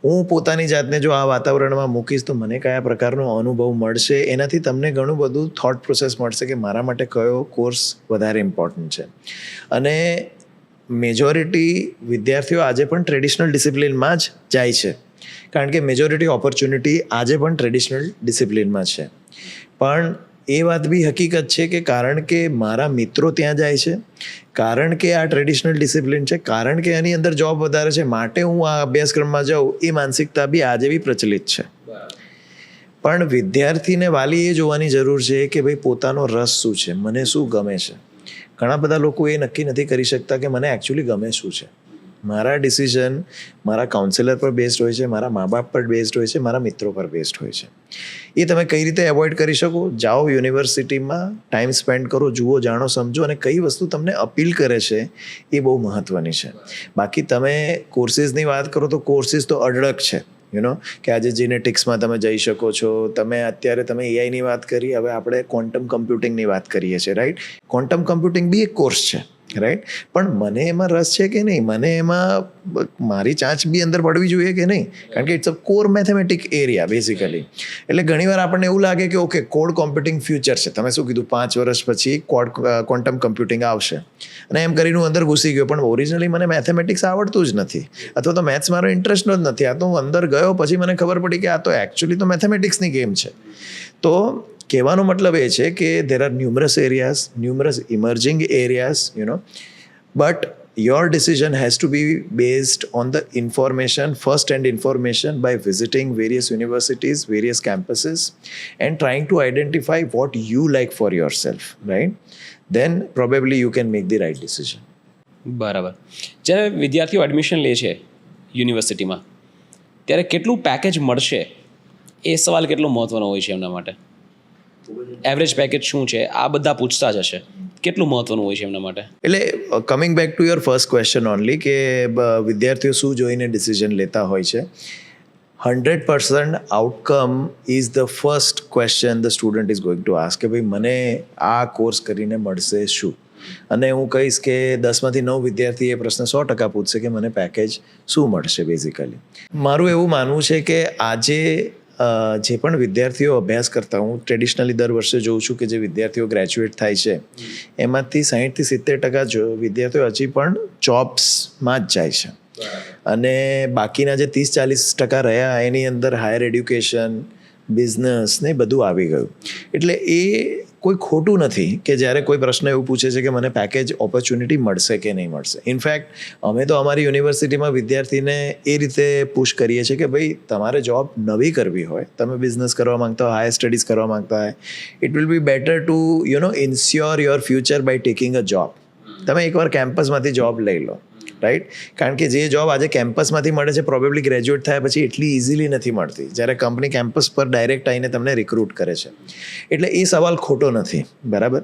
હું પોતાની જાતને જો આ વાતાવરણમાં મૂકીશ તો મને કયા પ્રકારનો અનુભવ મળશે, એનાથી તમને ઘણું બધું થોટ પ્રોસેસ મળશે કે મારા માટે કયો કોર્સ વધારે ઇમ્પોર્ટન્ટ છે. અને મેજોરિટી વિદ્યાર્થીઓ આજે પણ ટ્રેડિશનલ ડિસિપ્લિનમાં જ જાય છે, કારણ કે મેજોરિટી ઓપોર્ચ્યુનિટી આજે પણ ટ્રેડિશનલ ડિસિપ્લિનમાં છે. પણ એ વાત બી હકીકત છે કે કારણ કે મારા મિત્રો ત્યાં જાય છે, કારણ કે આ ટ્રેડિશનલ ડિસિપ્લિન છે, કારણ કે એની અંદર જોબ વધારે છે, માટે હું આ અભ્યાસક્રમમાં જાઉં, એ માનસિકતા બી આજે બી પ્રચલિત છે. પણ વિદ્યાર્થીને વાલી એ જોવાની જરૂર છે કે ભાઈ પોતાનો રસ શું છે, મને શું ગમે છે. ઘણા બધા લોકો એ નક્કી નથી કરી શકતા કે મને એકચ્યુઅલી ગમે શું છે. મારા ડિસિઝન મારા કાઉન્સિલર પર બેઝડ હોય છે, મારા મા બાપ પર બેઝડ હોય છે, મારા મિત્રો પર બેઝડ હોય છે. એ તમે કઈ રીતે એવોઇડ કરી શકો? જાઓ યુનિવર્સિટીમાં, ટાઈમ સ્પેન્ડ કરો, જુઓ, જાણો, સમજો, અને કઈ વસ્તુ તમને અપીલ કરે છે એ બહુ મહત્ત્વની છે. બાકી તમે કોર્સિસની વાત કરો તો કોર્સિસ તો અઢળક છે, કે આજે જીનેટિક્સમાં તમે જઈ શકો છો, અત્યારે તમે એઆઈની વાત કરી, હવે આપણે ક્વોન્ટમ કમ્પ્યુટિંગની વાત કરીએ છીએ, રાઈટ? ક્વોન્ટમ કમ્પ્યુટિંગ બી એક કોર્સ છે, રાઈટ? પણ મને એમાં રસ છે કે નહીં, મને એમાં મારી ચાંચ બી અંદર પડવી જોઈએ કે નહીં, કારણ કે it's a core mathematic area basically. એટલે ઘણીવાર આપણને એવું લાગે કે ઓકે કોડ કોમ્પ્યુટિંગ ફ્યુચર છે, તમે શું કીધું 5 વર્ષ પછી ક્વોન્ટમ કમ્પ્યુટિંગ આવશે, અને એમ કરીને હું અંદર ઘૂસી ગયો, પણ ઓરિજિનલી મને મેથેમેટિક્સ આવડતું જ નથી, અથવા તો મેથ્સ મારો ઇન્ટરેસ્ટ જ નથી. આ તો હું અંદર ગયો પછી મને ખબર પડી કે આ તો એકચ્યુઅલી તો મેથેમેટિક્સની ગેમ છે. તો કહેવાનો મતલબ એ છે કે there are numerous emerging areas, but your decision has to be based on the information, first-hand information, by visiting various universities, various campuses, and trying to identify what you like for yourself, right? Then probably you can make the right decision. બરાબર. જ્યારે વિદ્યાર્થીઓ admission લે છે યુનિવર્સિટીમાં, ત્યારે કેટલું package મળશે એ સવાલ કેટલો મહત્ત્વનો હોય છે એમના માટે. એવરેજ પેકેજ શું છે આ બધા પૂછતા જ હશે, કેટલું મહત્ત્વનું હોય છે એમના માટે. એટલે coming back to your first question only કે વિદ્યાર્થીઓ શું જોઈને ડિસિઝન લેતા હોય છે. 100% outcome is the first question the student is going to ask કે ભાઈ મને આ કોર્સ કરીને મળશે શું. અને હું કહીશ કે 10માંથી 9 વિદ્યાર્થી એ પ્રશ્ન 100% પૂછશે કે મને પેકેજ શું મળશે બેઝિકલી. મારું એવું માનવું છે કે આજે જે પણ વિદ્યાર્થીઓ અભ્યાસ કરતા, હું ટ્રેડિશનલી દર વર્ષે જોઉં છું કે જે વિદ્યાર્થીઓ ગ્રેજ્યુએટ થાય છે એમાંથી 60-70% વિદ્યાર્થીઓ હજી પણ જોબ્સમાં જ જાય છે. અને બાકીના જે 30-40% રહ્યા એની અંદર હાયર એડ્યુકેશન, બિઝનેસ ને બધું આવી ગયું. એટલે એ કોઈ ખોટું નથી કે જ્યારે કોઈ પ્રશ્ન એવું પૂછે છે કે મને પેકેજ ઓપોર્ચ્યુનિટી મળશે કે નહીં મળશે. ઇનફેક્ટ અમે તો અમારી યુનિવર્સિટીમાં વિદ્યાર્થીને એ રીતે પુશ કરીએ છીએ કે ભાઈ તમારે જોબ નવી કરવી હોય, તમે બિઝનેસ કરવા માંગતા હોય, હાયર સ્ટડીઝ કરવા માંગતા હોય, it will be better to ensure your future by taking a job. તમે એકવાર કેમ્પસમાંથી જોબ લઈ લો, રાઈટ? કારણ કે જે જોબ આજે કેમ્પસમાંથી મળે છે પ્રોબેબલી ગ્રેજ્યુએટ થયા પછી એટલી ઇઝીલી નથી મળતી, જ્યારે કંપની કેમ્પસ પર ડાયરેક્ટ આવીને તમને રિક્રુટ કરે છે. એટલે એ સવાલ ખોટો નથી, બરાબર.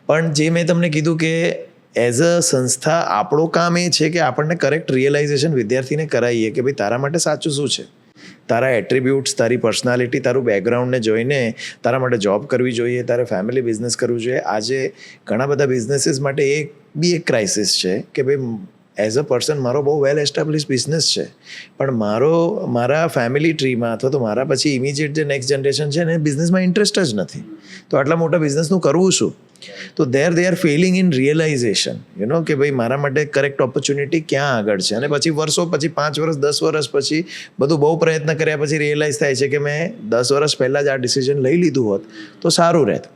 પણ જે મેં તમને કીધું કે એઝ અ સંસ્થા આપણું કામ એ છે કે આપણને કરેક્ટ રિયલાઇઝેશન વિદ્યાર્થીને કરાવીએ કે ભાઈ તારા માટે સાચું શું છે, તારા એટ્રીબ્યુટ્સ, તારી પર્સનાલિટી, તારું બેકગ્રાઉન્ડને જોઈને તારા માટે જોબ કરવી જોઈએ, તારે ફેમિલી બિઝનેસ કરવું જોઈએ. આજે ઘણા બધા બિઝનેસીસ માટે એ બી એક ક્રાઇસિસ છે કે ભાઈ એઝ અ પર્સન મારો બહુ વેલ એસ્ટાબ્લિશ બિઝનેસ છે, પણ મારા ફેમિલી ટ્રીમાં અથવા તો મારા પછી ઇમિડિયેટ જે નેક્સ્ટ જનરેશન છે ને બિઝનેસમાં ઇન્ટરેસ્ટ જ નથી, તો આટલા મોટા બિઝનેસનું કરવું શું? તો they are failing in realization કે ભાઈ મારા માટે કરેક્ટ ઓપોર્ચ્યુનિટી ક્યાં આગળ છે. અને પછી વર્ષો પછી 5 વર્ષ 10 વર્ષ પછી બધું બહુ પ્રયત્ન કર્યા પછી રિયલાઇઝ થાય છે કે મેં 10 વર્ષ પહેલાં જ આ ડિસિઝન લઈ લીધું હોત તો સારું રહેત.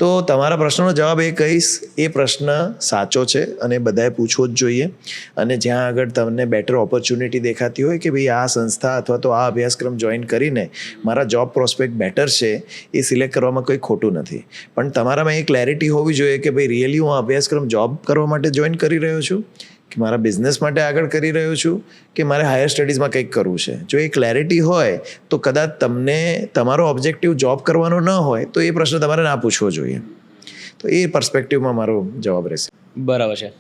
તો તમારા પ્રશ્નનો જવાબ એ કહીશ, એ પ્રશ્ન સાચો છે અને બધાએ પૂછવો જ જોઈએ. અને જ્યાં આગળ તમને બેટર ઓપોર્ચ્યુનિટી દેખાતી હોય કે ભાઈ આ સંસ્થા અથવા તો આ અભ્યાસક્રમ જોઈન કરીને મારા જોબ પ્રોસ્પેક્ટ બેટર છે, એ સિલેક્ટ કરવામાં કંઈ ખોટું નથી. પણ તમારામાં એ ક્લેરિટી હોવી જોઈએ કે ભાઈ રિયલી હું આ અભ્યાસક્રમ જોબ કરવા માટે જોઈન કરી રહ્યો છું કે મારા બિઝનેસ માટે આગળ કરી રહ્યો છું કે મારે હાયર સ્ટડીઝમાં કંઈક કરવું છે. જો એ ક્લેરિટી હોય તો કદાચ તમને તમારો ઓબ્જેક્ટિવ જોબ કરવાનો ન હોય તો એ પ્રશ્ન તમારે ના પૂછવો જોઈએ. તો એ પર્સપેક્ટિવમાં મારો જવાબ રહેશે. બરાબર છે.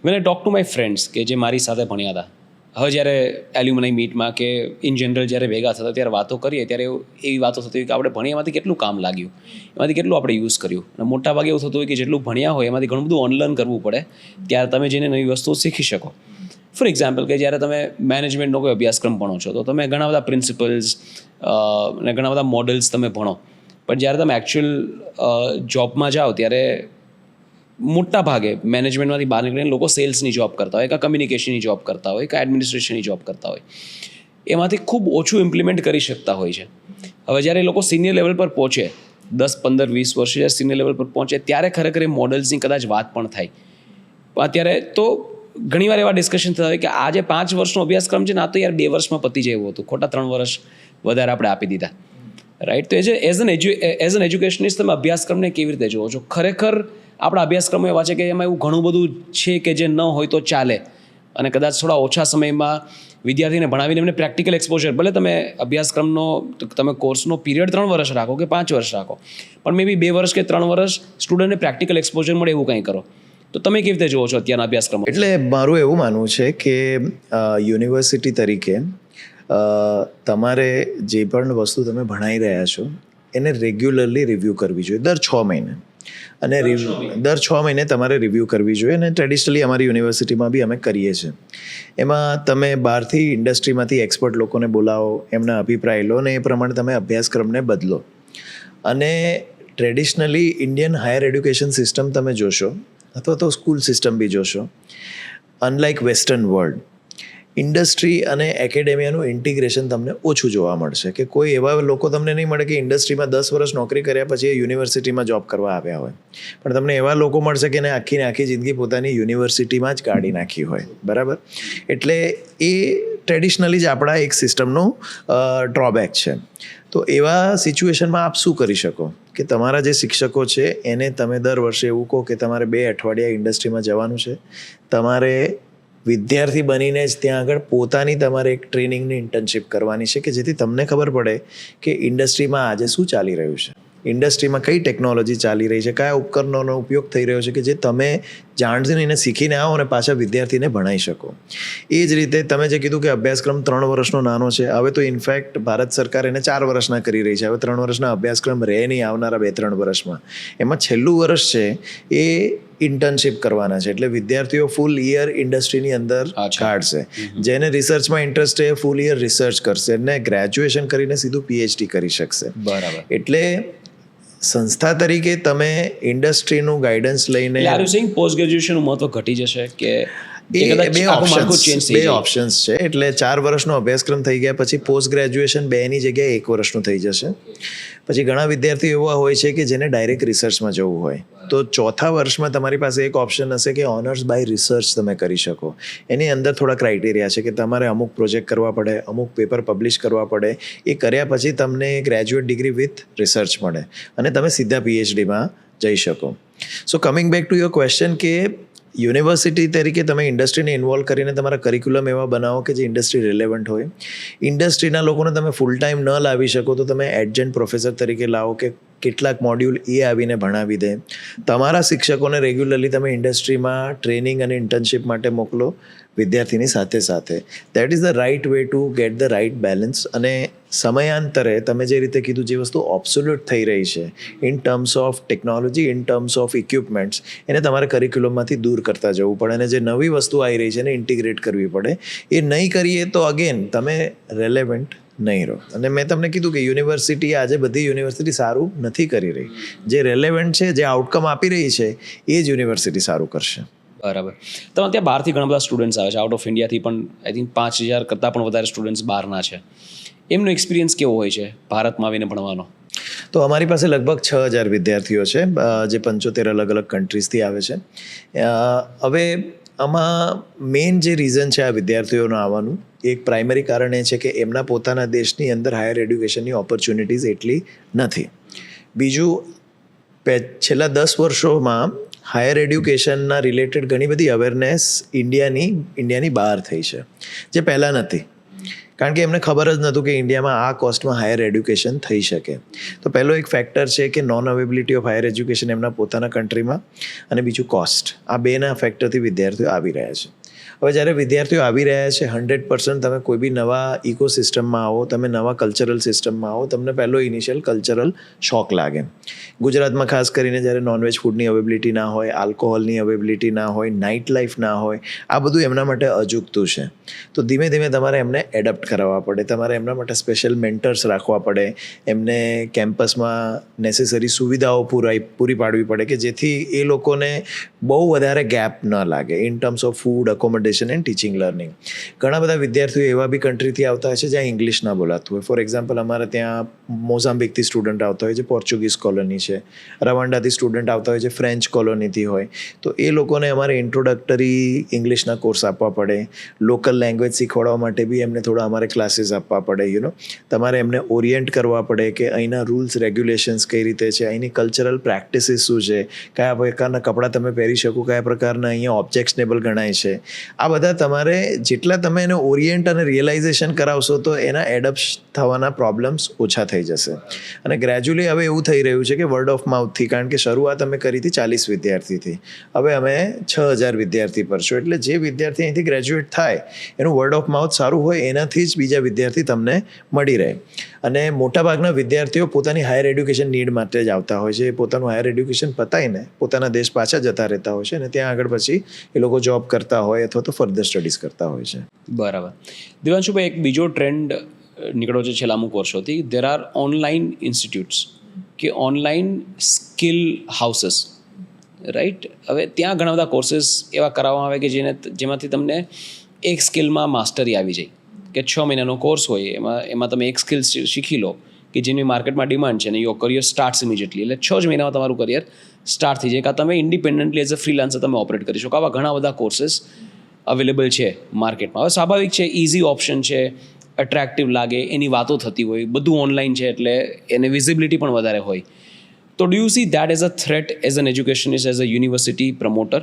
મેં ટોક ટુ માય ફ્રેન્ડ્સ કે જે મારી સાથે ભણ્યા હતા, હવે જ્યારે એલ્યુમનાઈ મીટમાં કે ઇન જનરલ જ્યારે ભેગા થતા ત્યારે વાતો કરીએ ત્યારે એવી વાતો થતી હોય કે આપણે ભણ્યા એમાંથી કેટલું કામ લાગ્યું, એમાંથી કેટલું આપણે યુઝ કર્યું. અને મોટા ભાગે એવું થતું હોય કે જેટલું ભણ્યા હોય એમાંથી ઘણું બધું ઓનલર્ન કરવું પડે ત્યારે તમે જઈને નવી વસ્તુઓ શીખી શકો. ફોર એક્ઝામ્પલ કે જ્યારે તમે મેનેજમેન્ટનો કોઈ અભ્યાસક્રમ ભણો છો તો તમે ઘણા બધા પ્રિન્સિપલ્સ અને ઘણા બધા મોડલ્સ તમે ભણો, પણ જ્યારે તમે એકચ્યુઅલ જોબમાં જાઓ ત્યારે મોટા ભાગે મેનેજમેન્ટમાંથી બહાર નીકળીને લોકો સેલ્સની જોબ કરતા હોય, કાં કમ્યુનિકેશનની જોબ કરતા હોય, કાં એડમિનિસ્ટ્રેશનની જોબ કરતા હોય, એમાંથી ખૂબ ઓછું ઇમ્પ્લિમેન્ટ કરી શકતા હોય છે. હવે જ્યારે એ લોકો સિનિયર લેવલ પર પહોંચે, 10, 15, 20 વર્ષ જ્યારે સિનિયર લેવલ પર પહોંચે ત્યારે ખરેખર એ મોડલ્સની કદાચ વાત પણ થાય. અત્યારે તો ઘણીવાર એવા ડિસ્કશન થતા હોય કે આ જે 5 વર્ષનો અભ્યાસક્રમ છે ને આ તો યાર 2 વર્ષમાં પતી જાય એવું હતું, ખોટા 3 વર્ષ વધારે આપણે આપી દીધા, રાઈટ? તો એઝ એન એજ્યુકેશનિસ્ટ તમે અભ્યાસક્રમને કેવી રીતે જુઓ છો? ખરેખર આપણા અભ્યાસક્રમો એવા છે કે એમાં એવું ઘણું બધું છે કે જે ન હોય તો ચાલે, અને કદાચ થોડા ઓછા સમયમાં વિદ્યાર્થીને ભણાવીને એમને પ્રેક્ટિકલ એક્સપોઝર, ભલે તમે અભ્યાસક્રમનો તમે કોર્સનો પીરિયડ 3 વર્ષ રાખો કે 5 વર્ષ રાખો, પણ મે બી 2 વર્ષ કે 3 વર્ષ સ્ટુડન્ટને પ્રેક્ટિકલ એક્સપોઝર મળે એવું કંઈ કરો. તો તમે કેવી રીતે જુઓ છો અત્યારના અભ્યાસક્રમો? એટલે મારું એવું માનવું છે કે યુનિવર્સિટી તરીકે તમારે જે પણ વસ્તુ તમે ભણાવી રહ્યા છો એને રેગ્યુલરલી રિવ્યૂ કરવી જોઈએ દર 6 મહિને. અને દર 6 મહિને તમારે રિવ્યૂ કરવી જોઈએ. અને ટ્રેડિશનલી અમારી યુનિવર્સિટીમાં બી અમે કરીએ છીએ. એમાં તમે બહારથી ઇન્ડસ્ટ્રીમાંથી એક્સપર્ટ લોકોને બોલાવો, એમના અભિપ્રાય લો અને એ પ્રમાણે તમે અભ્યાસક્રમને બદલો. અને traditionally Indian higher education system તમે જોશો અથવા તો સ્કૂલ સિસ્ટમ બી જોશો, અનલાઇક વેસ્ટર્ન વર્લ્ડ, ઇન્ડસ્ટ્રી અને એકેડેમિયાનું ઇન્ટિગ્રેશન તમને ઓછું જોવા મળશે. કે કોઈ એવા લોકો તમને નહીં મળે કે ઇન્ડસ્ટ્રીમાં 10 વર્ષ નોકરી કર્યા પછી એ યુનિવર્સિટીમાં જોબ કરવા આવ્યા હોય, પણ તમને એવા લોકો મળશે કે એને આખી જિંદગી પોતાની યુનિવર્સિટીમાં જ કાઢી નાખી હોય, બરાબર? એટલે એ ટ્રેડિશનલી જ આપણા એક સિસ્ટમનું ડ્રોબેક છે. તો એવા સિચ્યુએશનમાં આપ શું કરી શકો કે તમારા જે શિક્ષકો છે એને તમે દર વર્ષે એવું કહો કે તમારે 2 અઠવાડિયા ઇન્ડસ્ટ્રીમાં જવાનું છે, તમારે વિદ્યાર્થી બનીને જ ત્યાં આગળ પોતાની તમારે એક ટ્રેનિંગની ઇન્ટર્નશીપ કરવાની છે કે જેથી તમને ખબર પડે કે ઇન્ડસ્ટ્રીમાં આજે શું ચાલી રહ્યું છે, ઇન્ડસ્ટ્રીમાં કઈ ટેકનોલોજી ચાલી રહી છે, કયા ઉપકરણોનો ઉપયોગ થઈ રહ્યો છે કે જે તમે જાણીને શીખીને આવો અને પાછા વિદ્યાર્થીને ભણાવી શકો. એ જ રીતે તમે જે કીધું કે અભ્યાસક્રમ 3 વર્ષનો નાનો છે, હવે તો ઇનફેક્ટ ભારત સરકાર એને 4 વર્ષના કરી રહી છે. હવે 3 વર્ષના અભ્યાસક્રમ રહે નહીં આવનારા 2-3 વર્ષમાં. એમાં છેલ્લું વર્ષ છે એ ઇન્ટર્નશીપ કરવાના છે, એટલે વિદ્યાર્થીઓ ફૂલ યર ઇન્ડસ્ટ્રીની અંદર કાઢશે. જેને રિસર્ચમાં ઇન્ટરેસ્ટ છે એ ફૂલ યર રિસર્ચ કરશે અને ગ્રેજ્યુએશન કરીને સીધું પીએચડી કરી શકશે. બરાબર. એટલે સંસ્થા તરીકે તમે ઇન્ડસ્ટ્રીનું ગાઈડન્સ લઈને પોસ્ટ ગ્રેજ્યુએશનનું મહત્વ ઘટી જશે કે બે ઓપ્શન્સ છે. એટલે 4 વર્ષનો અભ્યાસક્રમ થઈ ગયા પછી પોસ્ટ ગ્રેજ્યુએશન 2ની જગ્યાએ 1 વર્ષનું થઈ જશે. પછી ઘણા વિદ્યાર્થીઓ એવા હોય છે કે જેને ડાયરેક્ટ રિસર્ચમાં જવું હોય, તો 4થા વર્ષમાં તમારી પાસે એક ઓપ્શન હશે કે ઓનર્સ બાય રિસર્ચ તમે કરી શકો. એની અંદર થોડા ક્રાઇટેરિયા છે કે તમારે અમુક પ્રોજેક્ટ કરવા પડે, અમુક પેપર પબ્લિશ કરવા પડે. એ કર્યા પછી તમને ગ્રેજ્યુએટ ડિગ્રી વિથ રિસર્ચ મળે અને તમે સીધા પીએચડીમાં જઈ શકો. So coming back to your question કે યુનિવર્સિટી તરીકે તમે ઇન્ડસ્ટ્રીને ઇન્વોલ્વ કરીને તમારા કરિક્યુલમ એવા બનાવો કે જે ઇન્ડસ્ટ્રી રિલેવન્ટ હોય. ઇન્ડસ્ટ્રીના લોકોને તમે ફૂલ ટાઈમ ન લાવી શકો તો તમે એડજન્ટ પ્રોફેસર તરીકે લાવો કે કેટલાક મોડ્યુલ એ આવીને ભણાવી દે. તમારા શિક્ષકોને રેગ્યુલરલી તમે ઇન્ડસ્ટ્રીમાં ટ્રેનિંગ અને ઇન્ટર્નશીપ માટે મોકલો વિદ્યાર્થીની સાથે સાથે. That is the right way to get the right balance. અને સમયાંતરે તમે જે રીતે કીધું જે વસ્તુ ઓબ્સોલ્યુટ થઈ રહી છે in terms of technology, in terms of equipments, એને તમારે કરિક્યુલમમાંથી દૂર કરતા જવું પડે અને જે નવી વસ્તુ આવી રહી છે એને ઇન્ટિગ્રેટ કરવી પડે. એ નહીં કરીએ તો અગેન તમે રેલેવન્ટ નહીં રહો. અને મેં તમને કીધું કે યુનિવર્સિટી આજે બધી યુનિવર્સિટી સારું નથી કરી રહી. જે રેલેવન્ટ છે, જે આઉટકમ આપી રહી છે એ જ યુનિવર્સિટી સારું કરશે. બરાબર. તમારે ત્યાં બહારથી ઘણા બધા સ્ટુડન્ટ્સ આવે છે, આઉટ ઓફ ઇન્ડિયાથી પણ આઈ થિંક 5000 કરતાં પણ વધારે સ્ટુડન્ટ્સ બહારના છે. એમનો એક્સપિરિયન્સ કેવો હોય છે ભારતમાં આવીને ભણવાનો? તો અમારી પાસે લગભગ 6000 વિદ્યાર્થીઓ છે જે 75 અલગ અલગ કન્ટ્રીઝથી આવે છે. હવે આમાં મેઇન જે રીઝન છે આ વિદ્યાર્થીઓનું આવવાનું, એક પ્રાઇમરી કારણ એ છે કે એમના પોતાના દેશની અંદર હાયર એડ્યુકેશનની ઓપોર્ચ્યુનિટીઝ એટલી નથી. બીજું, છેલ્લા 10 વર્ષોમાં હાયર એડ્યુકેશનના રિલેટેડ ઘણી બધી અવેરનેસ ઇન્ડિયાની બહાર થઈ છે, જે પહેલાં નથી. કારણ કે એમને ખબર જ નહોતું કે ઇન્ડિયામાં આ કોસ્ટમાં હાયર એડ્યુકેશન થઈ શકે. તો પહેલો એક ફેક્ટર છે કે non availability of higher education એમના પોતાના કન્ટ્રીમાં, અને બીજું કોસ્ટ. આ બેના ફેક્ટરથી વિદ્યાર્થીઓ આવી રહ્યા છે. હવે જ્યારે વિદ્યાર્થીઓ આવી રહ્યા છે 100% તમે કોઈ બી નવા ઇકોસિસ્ટમમાં આવો, તમે નવા કલ્ચરલ સિસ્ટમમાં આવો, તમને પહેલો ઇનિશિયલ કલ્ચરલ શોક લાગે. ગુજરાતમાં ખાસ કરીને જ્યારે નોનવેજ ફૂડની અવેબિલિટી ના હોય, આલ્કોહોલની અવેબિલિટી ના હોય, નાઇટ લાઈફ ના હોય, આ બધું એમના માટે અજુગતું છે. તો ધીમે ધીમે તમારે એમને એડપ્ટ કરાવવા પડે, તમારે એમના માટે સ્પેશિયલ મેન્ટર્સ રાખવા પડે, એમને કેમ્પસમાં નેસેસરી સુવિધાઓ પૂરી પાડવી પડે કે જેથી એ લોકોને બહુ વધારે ગેપ ન લાગે in terms of food, accommodation and teaching learning. ઘણા બધા વિદ્યાર્થીઓ એવા બી કન્ટ્રીથી આવતા હોય છે જ્યાં ઇંગ્લિશ ના બોલાતું હોય. ફોર એક્ઝામ્પલ, અમારે ત્યાં મોઝામ્બિકથી સ્ટુડન્ટ આવતા હોય છે, પોર્ચુગીઝ કોલોની છે, રવાંડાથી સ્ટુડન્ટ આવતા હોય છે, ફ્રેન્ચ કોલોનીથી હોય. તો એ લોકોને અમારે ઇન્ટ્રોડક્ટરી ઇંગ્લિશના કોર્સ આપવા પડે, લોકલ લેંગ્વેજ શીખવાડવા માટે બી એમને થોડા અમારે ક્લાસીસ આપવા પડે. તમારે એમને ઓરિએન્ટ કરવા પડે કે અહીંના રૂલ્સ રેગ્યુલેશન્સ કઈ રીતે છે, અહીંની કલ્ચરલ પ્રેક્ટિસીસ શું છે, કયા પ્રકારના કપડાં તમે પહેરી શકો, કયા પ્રકારના અહીંયા ઓબ્જેક્શનેબલ ગણાય છે. આ બધા તમારે જેટલા તમે એને ઓરિએન્ટ અને રિયલાઇઝેશન કરાવશો તો એના એડપ્ટ થવાના પ્રોબ્લેમ્સ ઓછા થઈ જશે. અને ગ્રેજ્યુઅલી હવે એવું થઈ રહ્યું છે કે વર્ડ ઓફ માઉથથી, કારણ કે શરૂઆત અમે કરી હતી 40 વિદ્યાર્થીથી, હવે અમે 6000 વિદ્યાર્થી પર છો. એટલે જે વિદ્યાર્થી અહીંથી ગ્રેજ્યુએટ થાય એનું વર્ડ ઓફ માઉથ સારું હોય, એનાથી જ બીજા વિદ્યાર્થી તમને મળી રહે. અને મોટાભાગના વિદ્યાર્થીઓ પોતાની હાયર એડ્યુકેશન નીડ માટે જ આવતા હોય છે. પોતાનું હાયર એડ્યુકેશન પતાવીને પોતાના દેશ પાછા જતા રહેતા હોય છે અને ત્યાં આગળ પછી એ લોકો જોબ કરતા હોય અથવા તો ફર્ધર સ્ટડીઝ કરતા હોય છે. બરાબર. દિવાંશુભાઈ, એક બીજો ટ્રેન્ડ નીકળ્યો છે છેલ્લા અમુક વર્ષોથી. દેર આર ઓનલાઈન ઇન્સ્ટિટ્યૂટ્સ કે ઓનલાઈન સ્કિલ હાઉસીસ, રાઈટ? હવે ત્યાં ઘણા બધા કોર્सेस એવા કરાવવામાં આવે કે જેમાંથી તમને એક સ્કિલમાં માસ્ટરી આવી જાય, કે 6 મહિનાનો કોર્સ હોય, એમાં તમે એક સ્કિલ શીખી લો કે જેની માર્કેટમાં ડિમાન્ડ છે અને યોર કરિયર સ્ટાર્ટ્સ ઇમિડિયેટલી. એટલે 6 જ મહિનામાં તમારું કરિયર સ્ટાર્ટ થઈ જાય, કાં તમે ઇન્ડિપેન્ડન્ટલી એઝ અ ફ્રીલાન્સર તમે ઓપરેટ કરી શકો. આવા ઘણા બધા કોર્सेस અવેલેબલ છે માર્કેટમાં. હવે સ્વાભાવિક છે, ઇઝી ઓપ્શન છે, એટ્રેક્ટિવ લાગે, એની વાતો થતી હોય, બધું ઓનલાઈન છે એટલે એને વિઝિબિલિટી પણ વધારે હોય. તો do you see that as a threat as an educationist, as a university promoter?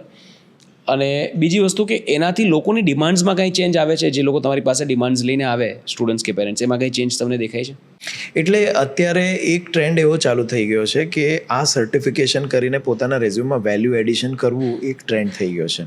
અને બીજી વસ્તુ કે એનાથી લોકોની ડિમાન્ડ્સમાં કંઈ ચેન્જ આવે છે, જે લોકો તમારી પાસે ડિમાન્ડ્સ લઈને આવે સ્ટુડન્ટ્સ કે પેરેન્ટ્સ, એમાં કંઈ ચેન્જ તમને દેખાય છે? એટલે અત્યારે એક ટ્રેન્ડ એવો ચાલુ થઈ ગયો છે કે આ સર્ટિફિકેશન કરીને પોતાના રેઝ્યુમમાં વેલ્યુ એડિશન કરવું એક ટ્રેન્ડ થઈ ગયો છે.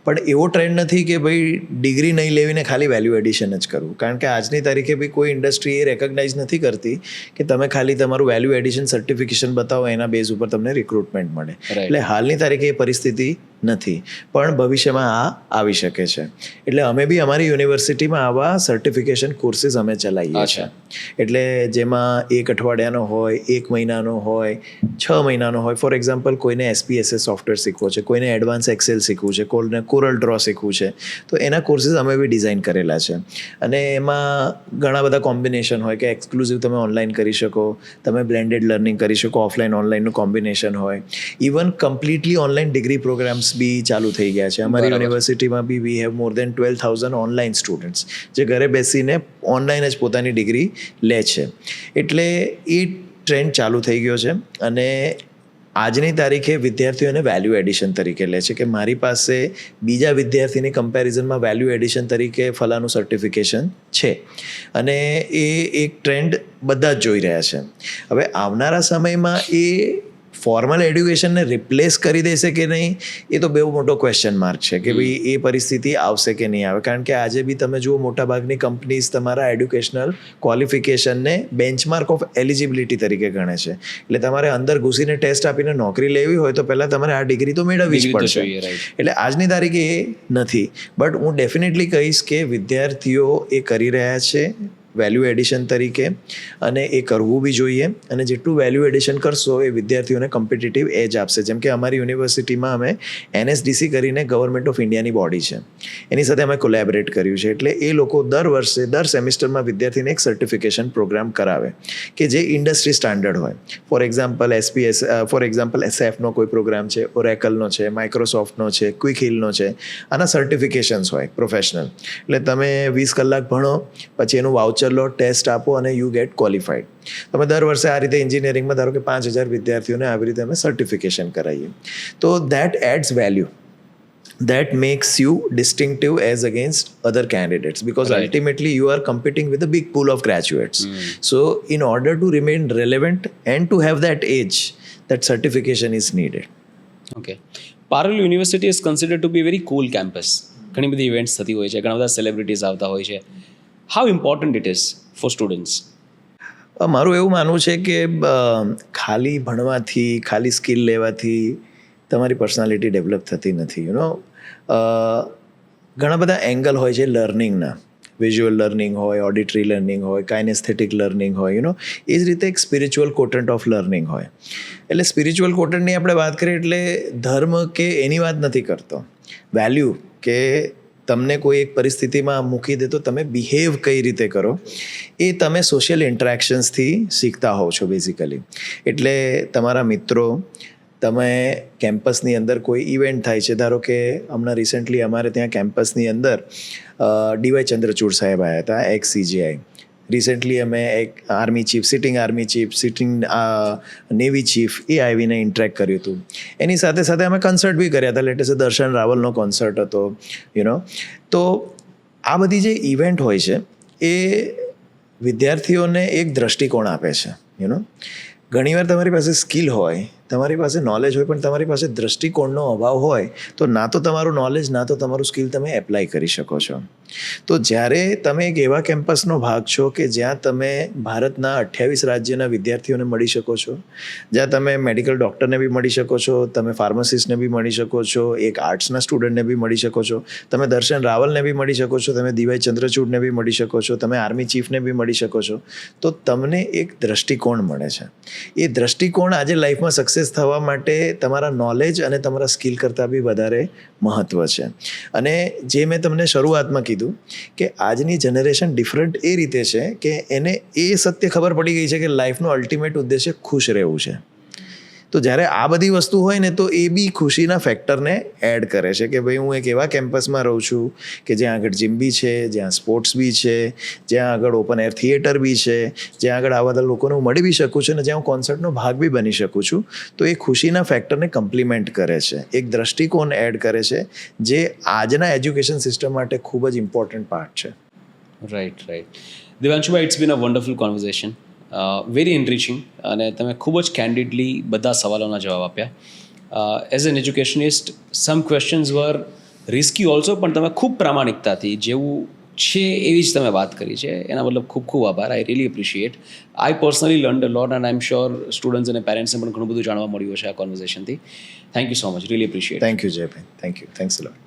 પણ એવો ટ્રેન્ડ નથી કે ભાઈ ડિગ્રી નહીં લેવીને ખાલી વેલ્યુ એડિશન જ કરવું, કારણ કે આજની તારીખે બી કોઈ ઇન્ડસ્ટ્રી એ રેકગ્નાઇઝ નથી કરતી કે તમે ખાલી તમારું વેલ્યુ એડિશન સર્ટિફિકેશન બતાવો, એના બેઝ ઉપર તમને રિક્રુટમેન્ટ મળે. એટલે હાલની તારીખે એ પરિસ્થિતિ નથી, પણ ભવિષ્યમાં આ આવી શકે છે. એટલે અમે બી અમારી યુનિવર્સિટીમાં આવા સર્ટિફિકેશન કોર્સીસ અમે ચલાવીએ છીએ. એટલે જેમાં 1 અઠવાડિયાનો હોય, 1 મહિનાનો હોય, 6 મહિનાનો હોય. ફોર એક્ઝામ્પલ, કોઈને SPSS સોફ્ટવેર શીખવો છે, કોઈને એડવાન્સ એક્સેલ શીખવું છે, કોઈને કોરલ ડ્રો શીખવું છે, તો એના કોર્સીસ અમે બી ડિઝાઇન કરેલા છે. અને એમાં ઘણા બધા કોમ્બિનેશન હોય કે એક્સક્લુઝિવ તમે ઓનલાઈન કરી શકો, તમે બ્લેન્ડેડ લર્નિંગ કરી શકો, ઓફલાઈન ઓનલાઈનનું કોમ્બિનેશન હોય. Even completely online degree programs બી ચાલુ થઈ ગયા છે. અમારી યુનિવર્સિટીમાં બી we have more than 12,000 online students જે ઘરે બેસીને ઓનલાઈન જ પોતાની ડિગ્રી લે છે. એટલે એ ટ્રેન્ડ ચાલુ થઈ ગયો છે. અને આજની તારીખે વિદ્યાર્થીઓને વેલ્યુ એડિશન તરીકે લે છે કે મારી પાસે બીજા વિદ્યાર્થીની કમ્પેરિઝનમાં વેલ્યુ એડિશન તરીકે ફલાનું સર્ટિફિકેશન છે. અને એ એક ટ્રેન્ડ બધા જ જોઈ રહ્યા છે. હવે આવનારા સમયમાં એ ફોર્મલ એડ્યુકેશનને રિપ્લેસ કરી દેશે કે નહીં, એ તો બહુ મોટો ક્વેશ્ચન માર્ક છે કે ભાઈ એ પરિસ્થિતિ આવશે કે નહીં આવે. કારણ કે આજે બી તમે જુઓ, મોટાભાગની કંપનીઝ તમારા એડ્યુકેશનલ ક્વોલિફિકેશનને બેન્ચમાર્ક ઓફ એલિજિબિલિટી તરીકે ગણે છે. એટલે તમારે અંદર ઘૂસીને ટેસ્ટ આપીને નોકરી લેવી હોય તો પહેલાં તમારે આ ડિગ્રી તો મેળવવી જ પડશે. એટલે આજની તારીખે એ નથી. બટ હું ડેફિનેટલી કહીશ કે વિદ્યાર્થીઓ એ કરી રહ્યા છે વેલ્યુ એડિશન તરીકે, અને એ કરવું બી જોઈએ. અને જેટલું વેલ્યુ એડિશન કરશો એ વિદ્યાર્થીઓને કોમ્પિટિટિવ એજ આપશે. જેમ કે અમારી યુનિવર્સિટીમાં અમે NSDC કરીને ગવર્મેન્ટ ઓફ ઇન્ડિયાની બોડી છે, એની સાથે અમે કોલેબરેટ કર્યું છે. એટલે એ લોકો દર સેમિસ્ટરમાં વિદ્યાર્થીને એક સર્ટિફિકેશન પ્રોગ્રામ કરાવે કે જે ઇન્ડસ્ટ્રી સ્ટાન્ડર્ડ હોય. ફોર એક્ઝામ્પલ SFનો કોઈ પ્રોગ્રામ છે, ઓરેકલનો છે, માઇક્રોસોફ્ટનો છે, ક્વિક હિલનો છે. આના સર્ટિફિકેશન્સ હોય પ્રોફેશનલ. એટલે તમે 20 કલાક ભણો, પછી એનું વાઉચર લો, ટેસ્ટ આપો અને યુ ગેટ ક્વોલિફાઈડ. તમે દર વર્ષે આ રીતે એન્જિનિયરિંગમાં ધારો કે 5,000 વિદ્યાર્થીઓને આવી રીતે અમે સર્ટિફિકેશન કરાવીએ. તો that adds value, that makes you distinctive as against other candidates, because ultimately you are competing with a big pool of graduates. So in order to remain relevant and to have that edge, that certification is needed. Okay. Parallel University is considered to be a very cool campus. ઘણી બધી events થતી હોય છે, ઘણા બધા celebrities આવતા હોય છે. How important it is for students? મારું એવું માનવું છે કે ખાલી ભણવાથી, ખાલી સ્કિલ લેવાથી તમારી પર્સનાલિટી ડેવલપ થતી નથી. ઘણા બધા એંગલ હોય છે લર્નિંગના. વિઝ્યુઅલ લર્નિંગ હોય, ઓડિટરી લર્નિંગ હોય, કાઇનેસ્થેટિક લર્નિંગ હોય, એ જ રીતે એક સ્પિરિચ્યુઅલ કોટન્ટ ઓફ લર્નિંગ હોય. એટલે સ્પિરિચ્યુઅલ કોટન્ટની આપણે વાત કરીએ એટલે ધર્મ કે એની વાત નથી કરતો. વેલ્યુ કે તમને કોઈ એક પરિસ્થિતિમાં મૂકી દે તો તમે બિહેવ કઈ રીતે કરો, એ તમે સોશિયલ ઇન્ટરેક્શન્સથી શીખતા હોવ છો બેઝિકલી. એટલે તમારા મિત્રો, તમે કેમ્પસની અંદર કોઈ ઇવેન્ટ થાય છે, ધારો કે હમણાં રિસેન્ટલી અમારે ત્યાં કેમ્પસની અંદર DY ચંદ્રચૂડ સાહેબ આવ્યા હતા, એક્સ CGI. રિસેન્ટલી અમે એક army chief, sitting navy chief, એ આવીને ઇન્ટરેક્ટ કર્યું હતું. એની સાથે સાથે અમે કન્સર્ટ બી કર્યા હતા. લેટેસ્ટ દર્શન રાવલનો કોન્સર્ટ હતો. તો આ બધી જે ઇવેન્ટ હોય છે એ વિદ્યાર્થીઓને એક દ્રષ્ટિકોણ આપે છે. ઘણીવાર તમારી પાસે સ્કિલ હોય, તમારી પાસે નોલેજ હોય, પણ તમારી પાસે દ્રષ્ટિકોણનો અભાવ હોય તો ના તો તમારું નોલેજ, ના તો તમારું સ્કિલ તમે એપ્લાય કરી શકો છો. તો જ્યારે તમે એક એવા કેમ્પસનો ભાગ છો કે જ્યાં તમે ભારતના 28 રાજ્યના વિદ્યાર્થીઓને મળી શકો છો, જ્યાં તમે મેડિકલ ડૉક્ટરને બી મળી શકો છો, તમે ફાર્માસિસ્ટને બી મળી શકો છો, એક આર્ટ્સના સ્ટુડન્ટને બી મળી શકો છો, તમે દર્શન રાવલને બી મળી શકો છો, તમે DY ચંદ્રચૂડને બી મળી શકો છો, તમે આર્મી ચીફને બી મળી શકો છો. તો તમને એક દ્રષ્ટિકોણ મળે છે. એ દ્રષ્ટિકોણ આજે લાઈફમાં સક્સેસ થવા માટે તમારા નોલેજ અને તમારા સ્કિલ કરતાં બી વધારે મહત્ત્વ છે. અને જે મેં તમને શરૂઆતમાં કીધું કે આજની જનરેશન ડિફરન્ટ એ રીતે છે કે એને એ સત્ય ખબર પડી ગઈ છે કે લાઈફનો અલ્ટિમેટ ઉદ્દેશ્ય ખુશ રહેવું છે. તો જ્યારે આ બધી વસ્તુ હોય ને તો એ બી ખુશીના ફેક્ટરને એડ કરે છે કે ભાઈ હું એક એવા કેમ્પસમાં રહું છું કે જ્યાં આગળ જીમ બી છે, જ્યાં સ્પોર્ટ્સ બી છે, જ્યાં આગળ ઓપન એર થિયેટર બી છે, જ્યાં આગળ આવા બધા લોકોને હું મળી બી શકું છું અને જ્યાં હું કોન્સર્ટનો ભાગ બી બની શકું છું. તો એ ખુશીના ફેક્ટરને કમ્પ્લિમેન્ટ કરે છે, એક દ્રષ્ટિકોણ એડ કરે છે જે આજના એજ્યુકેશન સિસ્ટમ માટે ખૂબ જ ઇમ્પોર્ટન્ટ પાર્ટ છે. રાઈટ. દિવ્યાંશુભાઈ, it's been a wonderful conversation, very enriching, અને તમે ખૂબ જ કેન્ડિડલી બધા સવાલોના જવાબ આપ્યા. As an educationist some questions were risky also, પણ તમે ખૂબ પ્રામાણિકતાથી જેવું છે એવી જ તમે વાત કરી છે, એના મતલબ ખૂબ ખૂબ આભાર. I really appreciate. I personally learn a lot and I am sure students અને પેરેન્ટ્સને પણ ઘણું બધું જાણવા મળ્યું હશે આ કોન્વર્ઝેશનથી. Thank you so much, really appreciate. Thank you જયભાઈ, thank you, thanks a lot.